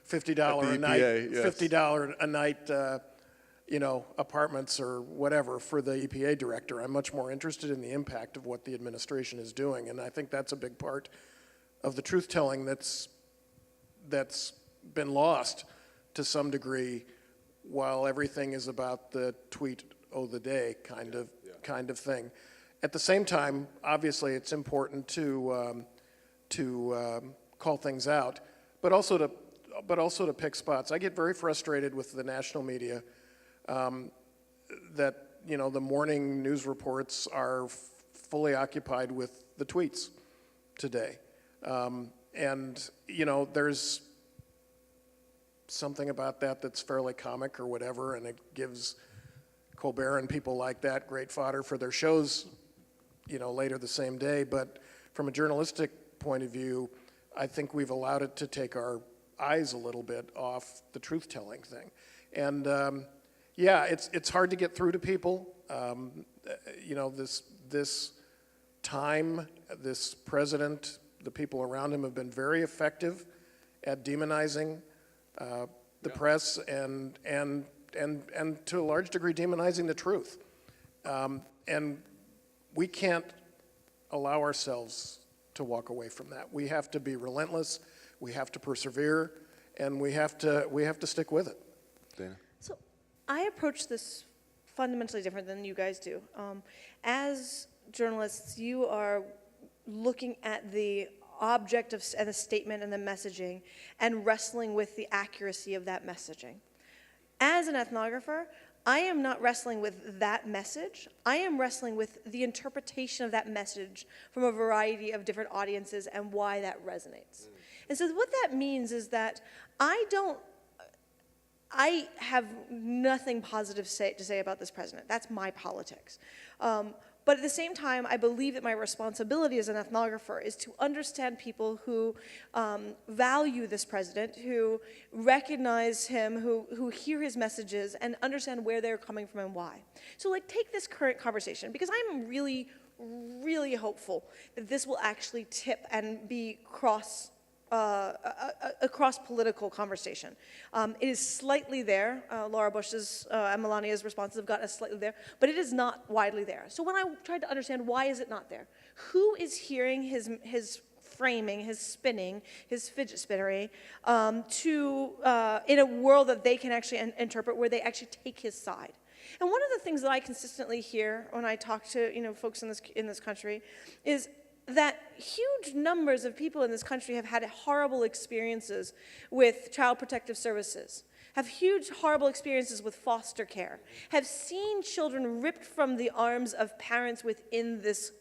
$50 a night, EPA, yes. $50 a night, apartments or whatever for the EPA director. I'm much more interested in the impact of what the administration is doing, and I think that's a big part of the truth-telling that's been lost to some degree, while everything is about the tweet of the day kind of thing. At the same time, obviously, it's important to call things out, but also to pick spots. I get very frustrated with the national media that the morning news reports are fully occupied with the tweets today, and there's something about that that's fairly comic or whatever, and it gives Colbert and people like that great fodder for their shows, later the same day. But from a journalistic point of view, I think we've allowed it to take our eyes a little bit off the truth-telling thing. And it's hard to get through to people. This time, this president, the people around him have been very effective at demonizing the press and to a large degree demonizing the truth. And we can't allow ourselves to walk away from that. We have to be relentless, we have to persevere, and we have to stick with it. Dana? So I approach this fundamentally different than you guys do. As journalists, you are looking at the object and the statement and the messaging and wrestling with the accuracy of that messaging. As an ethnographer, I am not wrestling with that message. I am wrestling with the interpretation of that message from a variety of different audiences and why that resonates. And so what that means is that I have nothing positive to say about this president. That's my politics. But at the same time, I believe that my responsibility as an ethnographer is to understand people who value this president, who recognize him, who hear his messages, and understand where they're coming from and why. So take this current conversation, because I'm really, really hopeful that this will actually tip and be a cross-political conversation. It is slightly there. Laura Bush's and Melania's responses have gotten us slightly there, but it is not widely there. So when I tried to understand why is it not there, who is hearing his framing, his spinning, his fidget spinnery, in a world that they can actually interpret, where they actually take his side. And one of the things that I consistently hear when I talk to folks in this country is that huge numbers of people in this country have had horrible experiences with child protective services, have huge horrible experiences with foster care, have seen children ripped from the arms of parents within this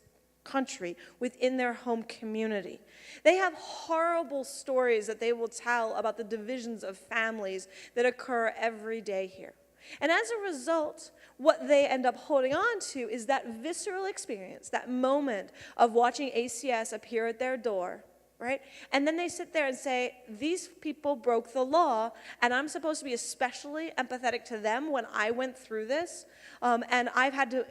country, within their home community. They have horrible stories that they will tell about the divisions of families that occur every day here. And as a result, what they end up holding on to is that visceral experience, that moment of watching ACS appear at their door, right? And then they sit there and say, these people broke the law, and I'm supposed to be especially empathetic to them when I went through this, and I've had to,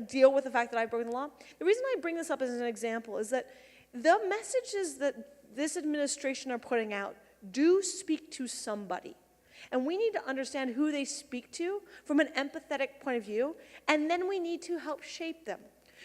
deal with the fact that I've broken the law. The reason I bring this up as an example is that the messages that this administration are putting out do speak to somebody. And we need to understand who they speak to from an empathetic point of view, and then we need to help shape them.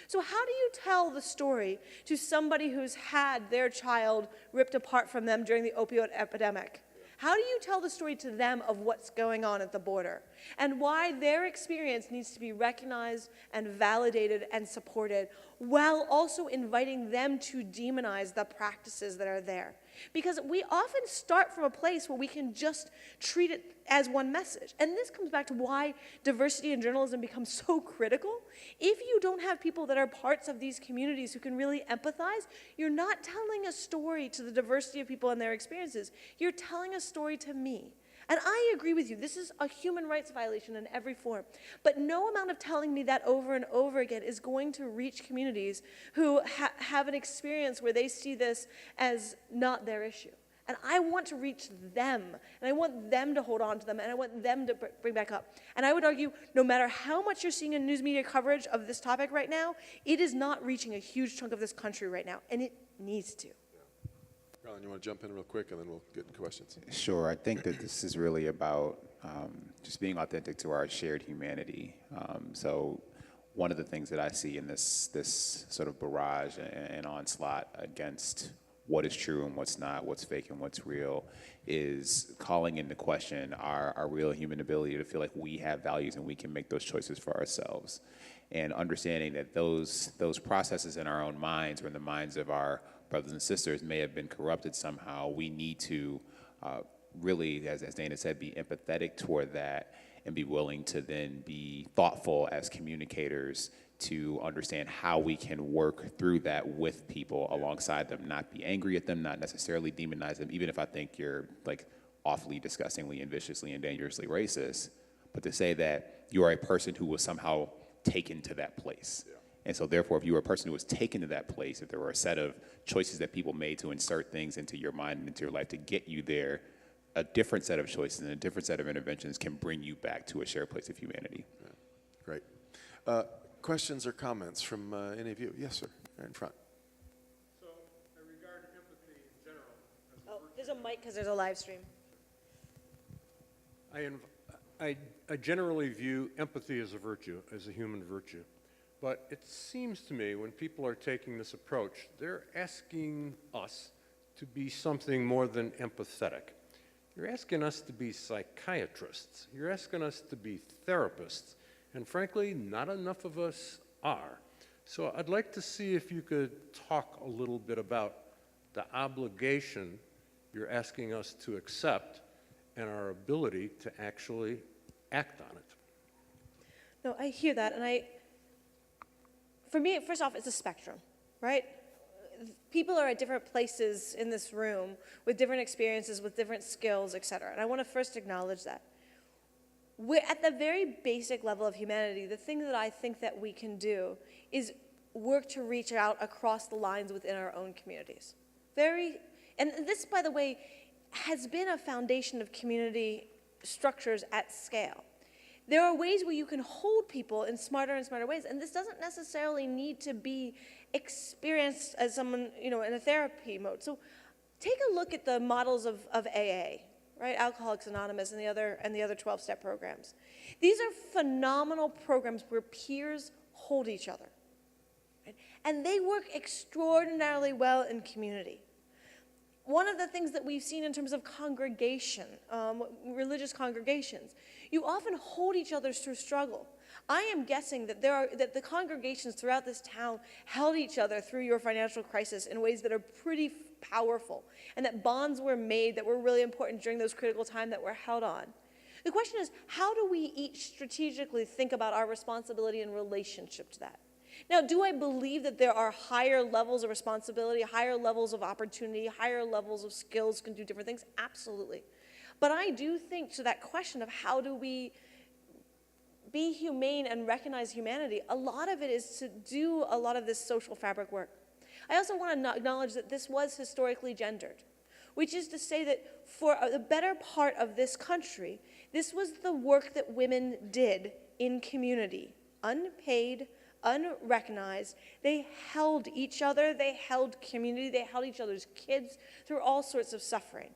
So how do you tell the story to somebody who's had their child ripped apart from them during the opioid epidemic? How do you tell the story to them of what's going on at the border and why their experience needs to be recognized and validated and supported, while also inviting them to demonize the practices that are there? Because we often start from a place where we can just treat it as one message. And this comes back to why diversity in journalism becomes so critical. If you don't have people that are parts of these communities who can really empathize, you're not telling a story to the diversity of people and their experiences. You're telling a story to me. And I agree with you, this is a human rights violation in every form. But no amount of telling me that over and over again is going to reach communities who have an experience where they see this as not their issue. And I want to reach them, and I want them to hold on to them, and I want them to bring back up. And I would argue, no matter how much you're seeing in news media coverage of this topic right now, it is not reaching a huge chunk of this country right now, and it needs to. Carlin, you want to jump in real quick, and then we'll get questions. Sure. I think that this is really about just being authentic to our shared humanity. So one of the things that I see in this sort of barrage and onslaught against what is true and what's not, what's fake and what's real, is calling into question our real human ability to feel like we have values and we can make those choices for ourselves. And understanding that those processes in our own minds or in the minds of our brothers and sisters may have been corrupted somehow. We need to really, as Dana said, be empathetic toward that and be willing to then be thoughtful as communicators to understand how we can work through that with people alongside them, not be angry at them, not necessarily demonize them, even if I think you're like awfully, disgustingly, and viciously and dangerously racist, but to say that you are a person who was somehow taken to that place. Yeah. And so therefore, if you were a person who was taken to that place, if there were a set of choices that people made to insert things into your mind and into your life to get you there, a different set of choices and a different set of interventions can bring you back to a shared place of humanity. Yeah. Great. Questions or comments from any of you? Yes, sir, right in front. So, I regard empathy in general as a virtue. There's a mic because there's a live stream. I generally view empathy as a virtue, as a human virtue. But it seems to me when people are taking this approach, they're asking us to be something more than empathetic. You're asking us to be psychiatrists. You're asking us to be therapists. And frankly, not enough of us are. So I'd like to see if you could talk a little bit about the obligation you're asking us to accept and our ability to actually act on it. No, I hear that, and for me, first off, it's a spectrum, right? People are at different places in this room with different experiences, with different skills, et cetera. And I want to first acknowledge that. We're at the very basic level of humanity, the thing that I think that we can do is work to reach out across the lines within our own communities. And this, by the way, has been a foundation of community structures at scale. There are ways where you can hold people in smarter and smarter ways, and this doesn't necessarily need to be experienced as someone, in a therapy mode. So take a look at the models of AA, right? Alcoholics Anonymous and the other 12-step programs. These are phenomenal programs where peers hold each other, right? And they work extraordinarily well in community. One of the things that we've seen in terms of congregation, religious congregations, you often hold each other through struggle. I am guessing that that the congregations throughout this town held each other through your financial crisis in ways that are pretty powerful, and that bonds were made that were really important during those critical times that were held on. The question is, how do we each strategically think about our responsibility in relationship to that? Now, do I believe that there are higher levels of responsibility, higher levels of opportunity, higher levels of skills can do different things? Absolutely. But I do think to that question of how do we be humane and recognize humanity, a lot of it is to do a lot of this social fabric work. I also want to acknowledge that this was historically gendered, which is to say that for the better part of this country, this was the work that women did in community, unpaid, unrecognized. They held each other, they held community, they held each other's kids through all sorts of suffering.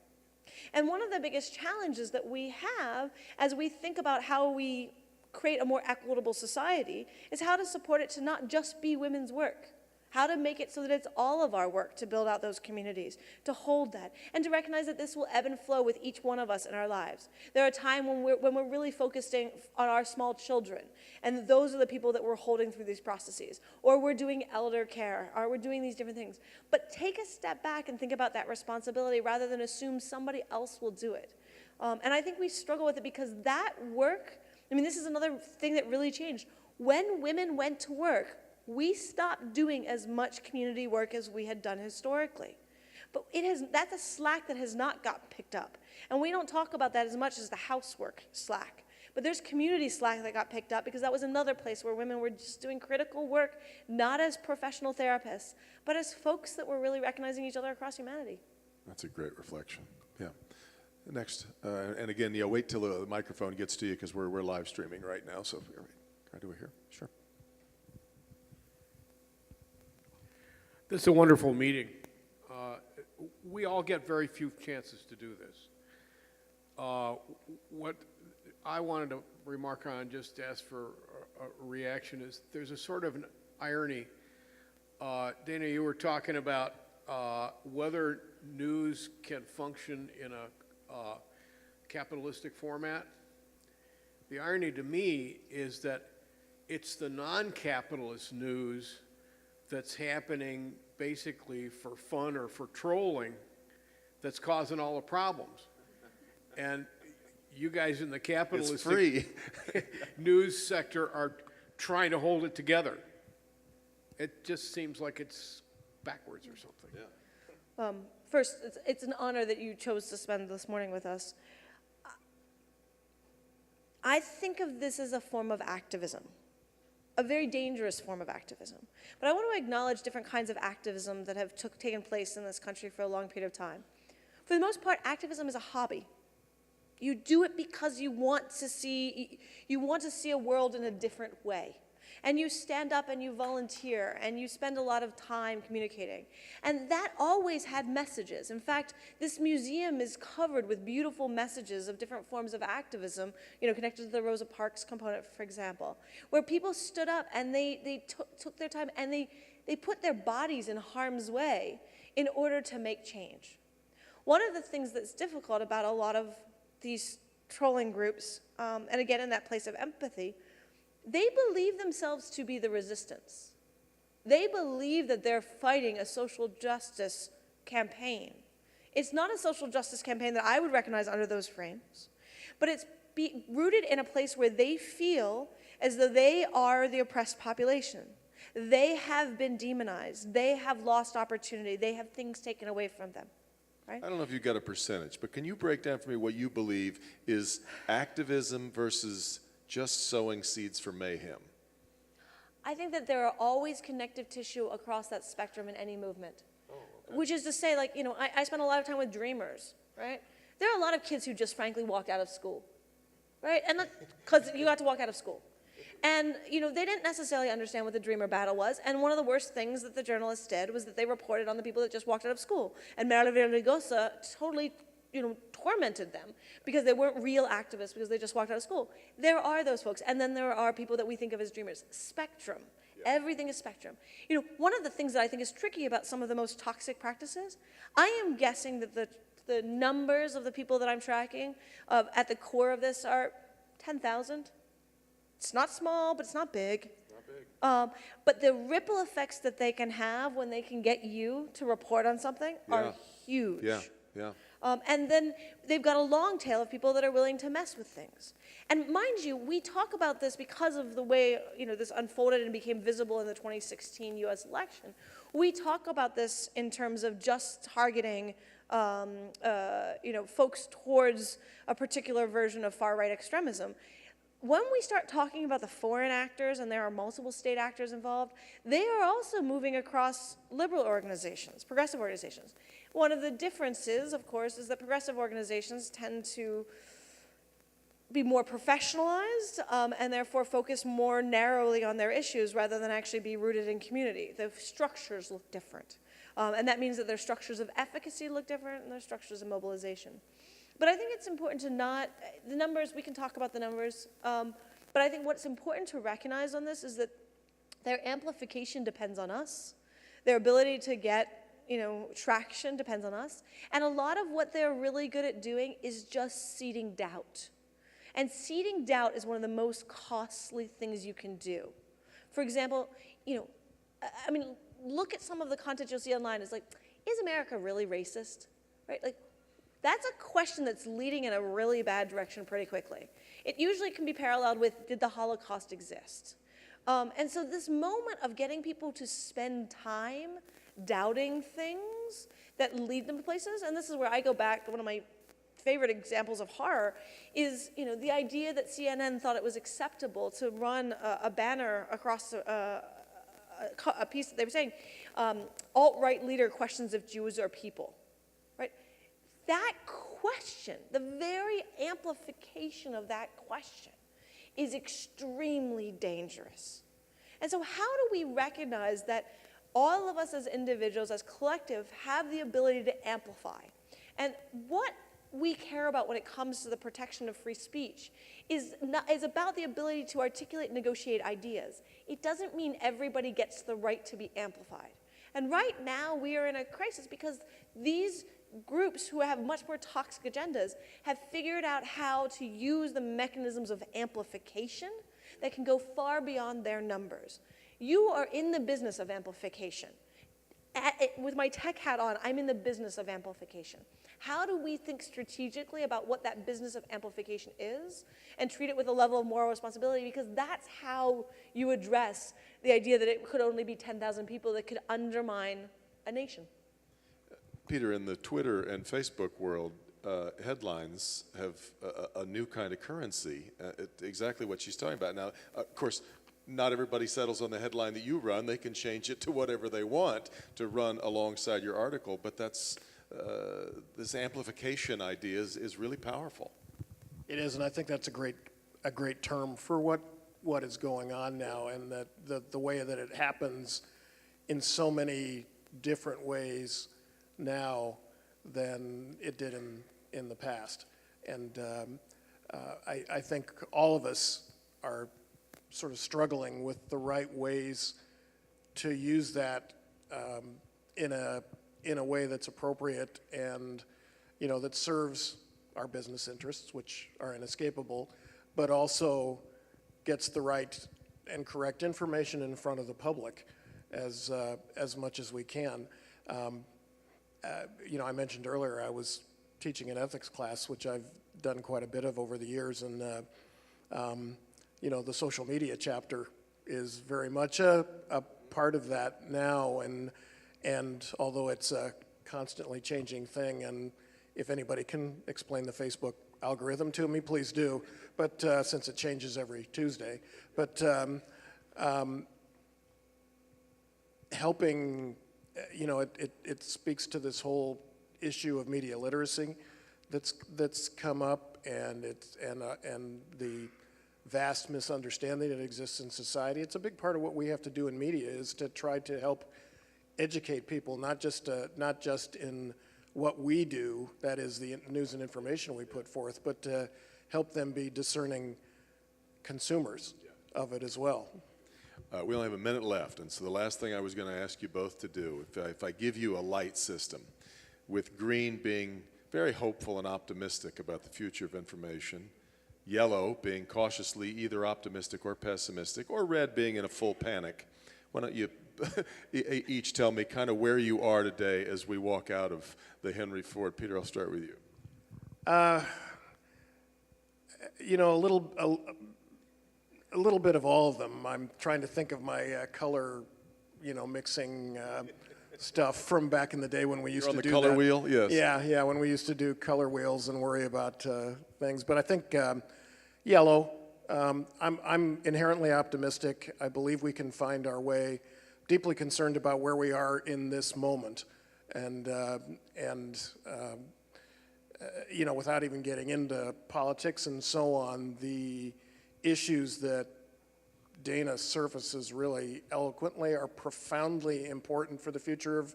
And one of the biggest challenges that we have as we think about how we create a more equitable society is how to support it to not just be women's work. How to make it so that it's all of our work to build out those communities, to hold that, and to recognize that this will ebb and flow with each one of us in our lives. There are times when we're really focusing on our small children, and those are the people that we're holding through these processes. Or we're doing elder care, or we're doing these different things. But take a step back and think about that responsibility rather than assume somebody else will do it. And I think we struggle with it because that work, this is another thing that really changed. When women went to work, we stopped doing as much community work as we had done historically. But that's a slack that has not got picked up. And we don't talk about that as much as the housework slack. But there's community slack that got picked up because that was another place where women were just doing critical work, not as professional therapists, but as folks that were really recognizing each other across humanity. That's a great reflection. Yeah. Next, and again, wait till the microphone gets to you because we're live streaming right now. So right over here. Sure. This is a wonderful meeting. we all get very few chances to do this. What I wanted to remark on, just to ask for a reaction, is there's a sort of an irony. Dana, you were talking about whether news can function in a capitalistic format. The irony to me is that it's the non-capitalist news that's happening basically for fun or for trolling that's causing all the problems. And you guys in the capitalistic news sector are trying to hold it together. It just seems like it's backwards or something. Yeah. First, it's an honor that you chose to spend this morning with us. I think of this as a form of activism, a very dangerous form of activism. But I want to acknowledge different kinds of activism that have taken place in this country for a long period of time. For the most part, activism is a hobby. You do it because you want to see a world in a different way. And you stand up and you volunteer and you spend a lot of time communicating. And that always had messages. In fact, this museum is covered with beautiful messages of different forms of activism, connected to the Rosa Parks component, for example, where people stood up and they took their time and they put their bodies in harm's way in order to make change. One of the things that's difficult about a lot of these trolling groups, and again in that place of empathy, they believe themselves to be the resistance. They believe that they're fighting a social justice campaign. It's not a social justice campaign that I would recognize under those frames, but it's rooted in a place where they feel as though they are the oppressed population. They have been demonized. They have lost opportunity. They have things taken away from them. Right? I don't know if you've got a percentage, but can you break down for me what you believe is activism versus just sowing seeds for mayhem? I think that there are always connective tissue across that spectrum in any movement. Oh, okay. Which is to say, I spend a lot of time with dreamers, right? There are a lot of kids who just frankly walked out of school, right? And because you got to walk out of school. And, they didn't necessarily understand what the dreamer battle was. And one of the worst things that the journalists did was that they reported on the people that just walked out of school. And Marilyn Villaraigosa totally tormented them because they weren't real activists because they just walked out of school. There are those folks. And then there are people that we think of as dreamers. Spectrum. Yeah. Everything is spectrum. One of the things that I think is tricky about some of the most toxic practices, I am guessing that the numbers of the people that I'm tracking at the core of this are 10,000. It's not small, but it's not big. Not big. But the ripple effects that they can have when they can get you to report on something are huge. Yeah, yeah. And then they've got a long tail of people that are willing to mess with things. And mind you, we talk about this because of the way this unfolded and became visible in the 2016 U.S. election. We talk about this in terms of just targeting folks towards a particular version of far-right extremism. When we start talking about the foreign actors, and there are multiple state actors involved, they are also moving across liberal organizations, progressive organizations. One of the differences, of course, is that progressive organizations tend to be more professionalized and therefore focus more narrowly on their issues rather than actually be rooted in community. The structures look different. And that means that their structures of efficacy look different and their structures of mobilization. But I think it's important to the numbers, we can talk about the numbers, but I think what's important to recognize on this is that their amplification depends on us. Their ability to get, traction depends on us. And a lot of what they're really good at doing is just seeding doubt. And seeding doubt is one of the most costly things you can do. For example, look at some of the content you'll see online. It's like, is America really racist? Right? That's a question that's leading in a really bad direction pretty quickly. It usually can be paralleled with, did the Holocaust exist? And so this moment of getting people to spend time doubting things that lead them to places, and this is where I go back to one of my favorite examples of horror, is the idea that CNN thought it was acceptable to run a banner across a piece that they were saying, alt-right leader questions if Jews are people. That question, the very amplification of that question is extremely dangerous. And so how do we recognize that all of us as individuals, as collective, have the ability to amplify. And what we care about when it comes to the protection of free speech is about the ability to articulate and negotiate ideas. It doesn't mean everybody gets the right to be amplified. And right now we are in a crisis because these groups who have much more toxic agendas have figured out how to use the mechanisms of amplification that can go far beyond their numbers. You are in the business of amplification. With my tech hat on, I'm in the business of amplification. How do we think strategically about what that business of amplification is and treat it with a level of moral responsibility? Because that's how you address the idea that it could only be 10,000 people that could undermine a nation. Peter, in the Twitter and Facebook world, headlines have a new kind of currency, exactly what she's talking about. Now, of course, not everybody settles on the headline that you run. They can change it to whatever they want to run alongside your article, but that's, this amplification idea is really powerful. It is, and I think that's a great term for what is going on now, and that the way that it happens in so many different ways now than it did in the past. And I think all of us are sort of struggling with the right ways to use that in a way that's appropriate and, you know, that serves our business interests, which are inescapable, but also gets the right and correct information in front of the public as much as we can. You know, I mentioned earlier I was teaching an ethics class, which I've done quite a bit of over the years, and you know, the social media chapter is very much a part of that now, and although it's a constantly changing thing, and if anybody can explain the Facebook algorithm to me, please do, but since it changes every Tuesday, but helping, you know, it speaks to this whole issue of media literacy that's come up, and the vast misunderstanding that exists in society. It's a big part of what we have to do in media is to try to help educate people, not just in what we do, that is the news and information we put forth, but to help them be discerning consumers of it as well. We only have a minute left, and so the last thing I was going to ask you both to do, if I give you a light system, with green being very hopeful and optimistic about the future of information, yellow being cautiously either optimistic or pessimistic, or red being in a full panic, why don't you each tell me kind of where you are today as we walk out of the Henry Ford. Peter, I'll start with you. You know, a little bit of all of them. I'm trying to think of my color, you know, mixing stuff from back in the day when we used to do that. You're on the color wheel? Yes. Yeah, when we used to do color wheels and worry about things. But I think yellow. I'm inherently optimistic. I believe we can find our way. Deeply concerned about where we are in this moment, and you know, without even getting into politics and so on, the issues that Danah surfaces really eloquently are profoundly important for the future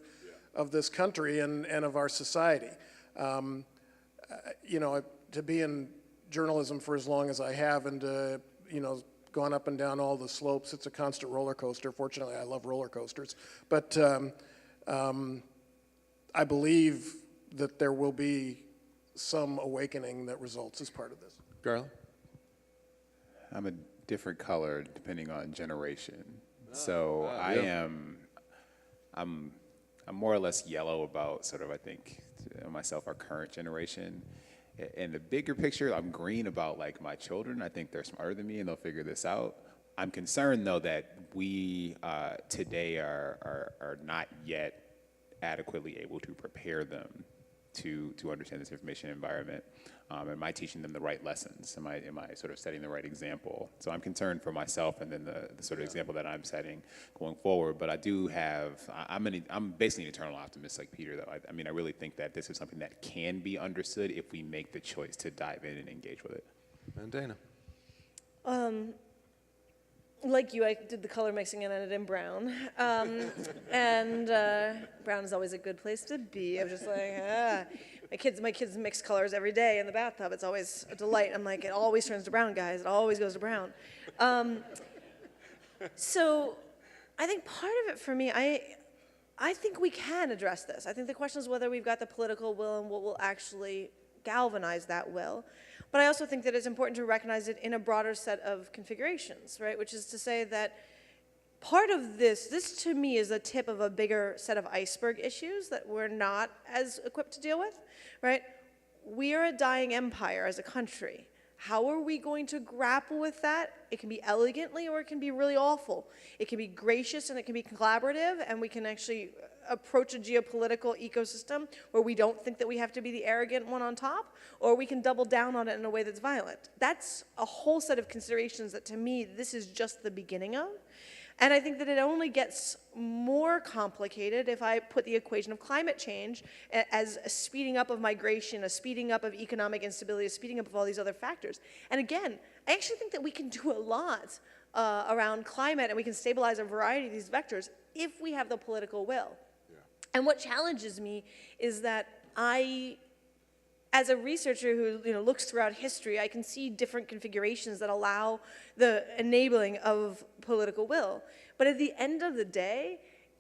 of this country and of our society. You know, to be in journalism for as long as I have, and to, you know, gone up and down all the slopes. It's a constant roller coaster. Fortunately, I love roller coasters. But I believe that there will be some awakening that results as part of this. Garland? I'm a different color depending on generation. So I'm more or less yellow about sort of, I think, myself, our current generation. In the bigger picture, I'm green about like my children. I think they're smarter than me and they'll figure this out. I'm concerned though that we today are not yet adequately able to prepare them to understand this information environment. Am I teaching them the right lessons? Am I sort of setting the right example? So I'm concerned for myself and then the sort of example that I'm setting going forward. But I do have, I'm basically an eternal optimist like Peter, though. I mean, I really think that this is something that can be understood if we make the choice to dive in and engage with it. And Danah? like you, I did the color mixing and ended in brown. And brown is always a good place to be. I'm just like, my kids mix colors every day in the bathtub. It's always a delight. I'm like, it always turns to brown, guys. It always goes to brown. So I think part of it for me, I think we can address this. I think the question is whether we've got the political will and what will actually galvanize that will. But I also think that it's important to recognize it in a broader set of configurations, right? Which is to say that part of this to me is a tip of a bigger set of iceberg issues that we're not as equipped to deal with, right? We are a dying empire as a country. How are we going to grapple with that? It can be elegantly or it can be really awful. It can be gracious and it can be collaborative, and we can actually approach a geopolitical ecosystem where we don't think that we have to be the arrogant one on top, or we can double down on it in a way that's violent. That's a whole set of considerations that, to me, this is just the beginning of. And I think that it only gets more complicated if I put the equation of climate change as a speeding up of migration, a speeding up of economic instability, a speeding up of all these other factors. And again, I actually think that we can do a lot around climate, and we can stabilize a variety of these vectors if we have the political will. Yeah. And what challenges me is that as a researcher who looks throughout history, I can see different configurations that allow the enabling of political will. But at the end of the day,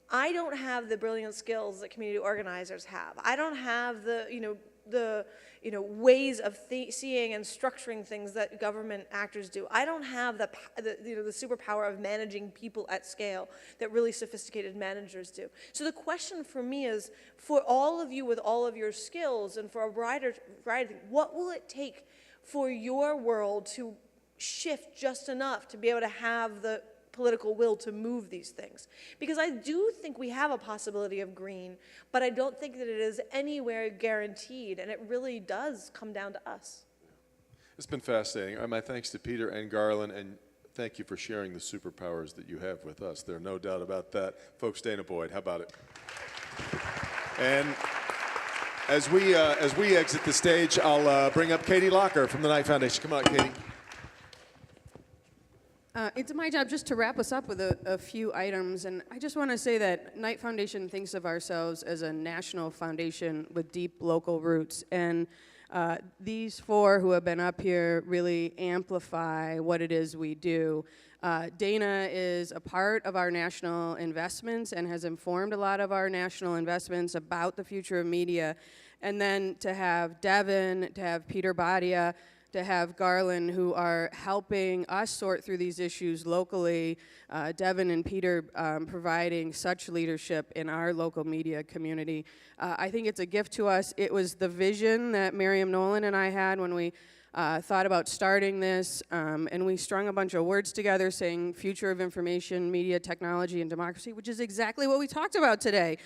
I don't have the brilliant skills that community organizers have. I don't have the ways of seeing and structuring things that government actors do. I don't have the superpower of managing people at scale that really sophisticated managers do. So the question for me is, for all of you with all of your skills and for a variety of things, what will it take for your world to shift just enough to be able to have the political will to move these things? Because I do think we have a possibility of green, but I don't think that it is anywhere guaranteed, and it really does come down to us. It's been fascinating. My thanks to Peter and Garland, and thank you for sharing the superpowers that you have with us. There's no doubt about that. Folks, Danah Boyd, how about it? And as we exit the stage, I'll bring up Katie Locker from the Knight Foundation. Come on, Katie. It's my job just to wrap us up with a few items, and I just want to say that Knight Foundation thinks of ourselves as a national foundation with deep local roots, and these four who have been up here really amplify what it is we do. Danah is a part of our national investments and has informed a lot of our national investments about the future of media, and then to have Devin, to have Peter Badia, to have Garland, who are helping us sort through these issues locally, Devin and Peter providing such leadership in our local media community. I think it's a gift to us. It was the vision that Miriam Nolan and I had when we thought about starting this, and we strung a bunch of words together saying future of information, media, technology, and democracy, which is exactly what we talked about today,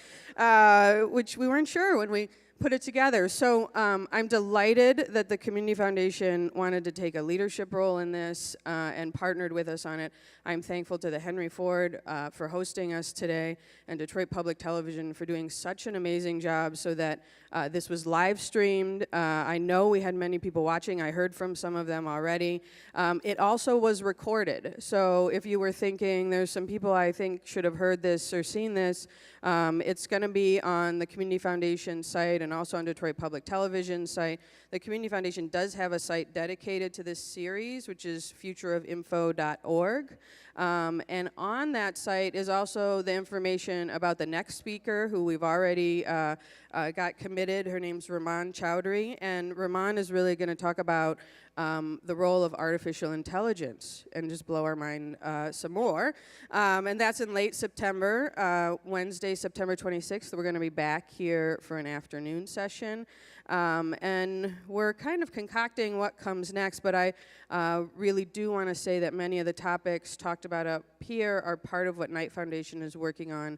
which we weren't sure when we put it together. So I'm delighted that the Community Foundation wanted to take a leadership role in this and partnered with us on it. I'm thankful to the Henry Ford for hosting us today, and Detroit Public Television for doing such an amazing job so that this was live streamed. I know we had many people watching. I heard from some of them already. It also was recorded. So if you were thinking there's some people I think should have heard this or seen this, it's going to be on the Community Foundation site and also on Detroit Public Television site. The Community Foundation does have a site dedicated to this series, which is futureofinfo.org. And on that site is also the information about the next speaker, who we've already got committed. Her name's Raman Chowdhury, and Raman is really going to talk about the role of artificial intelligence and just blow our mind some more. And that's in late September, Wednesday, September 26th. We're going to be back here for an afternoon session. And we're kind of concocting what comes next, but I really do want to say that many of the topics talked about up here are part of what Knight Foundation is working on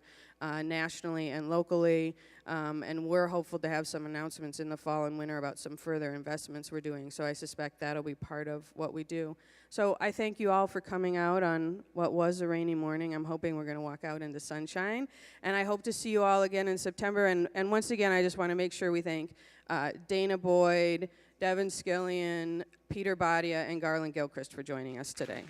nationally and locally, and we're hopeful to have some announcements in the fall and winter about some further investments we're doing, so I suspect that'll be part of what we do. So I thank you all for coming out on what was a rainy morning. I'm hoping we're going to walk out into sunshine, and I hope to see you all again in September, and once again, I just want to make sure we thank Danah Boyd, Devin Skillian, Peter Badia, and Garland Gilchrist for joining us today.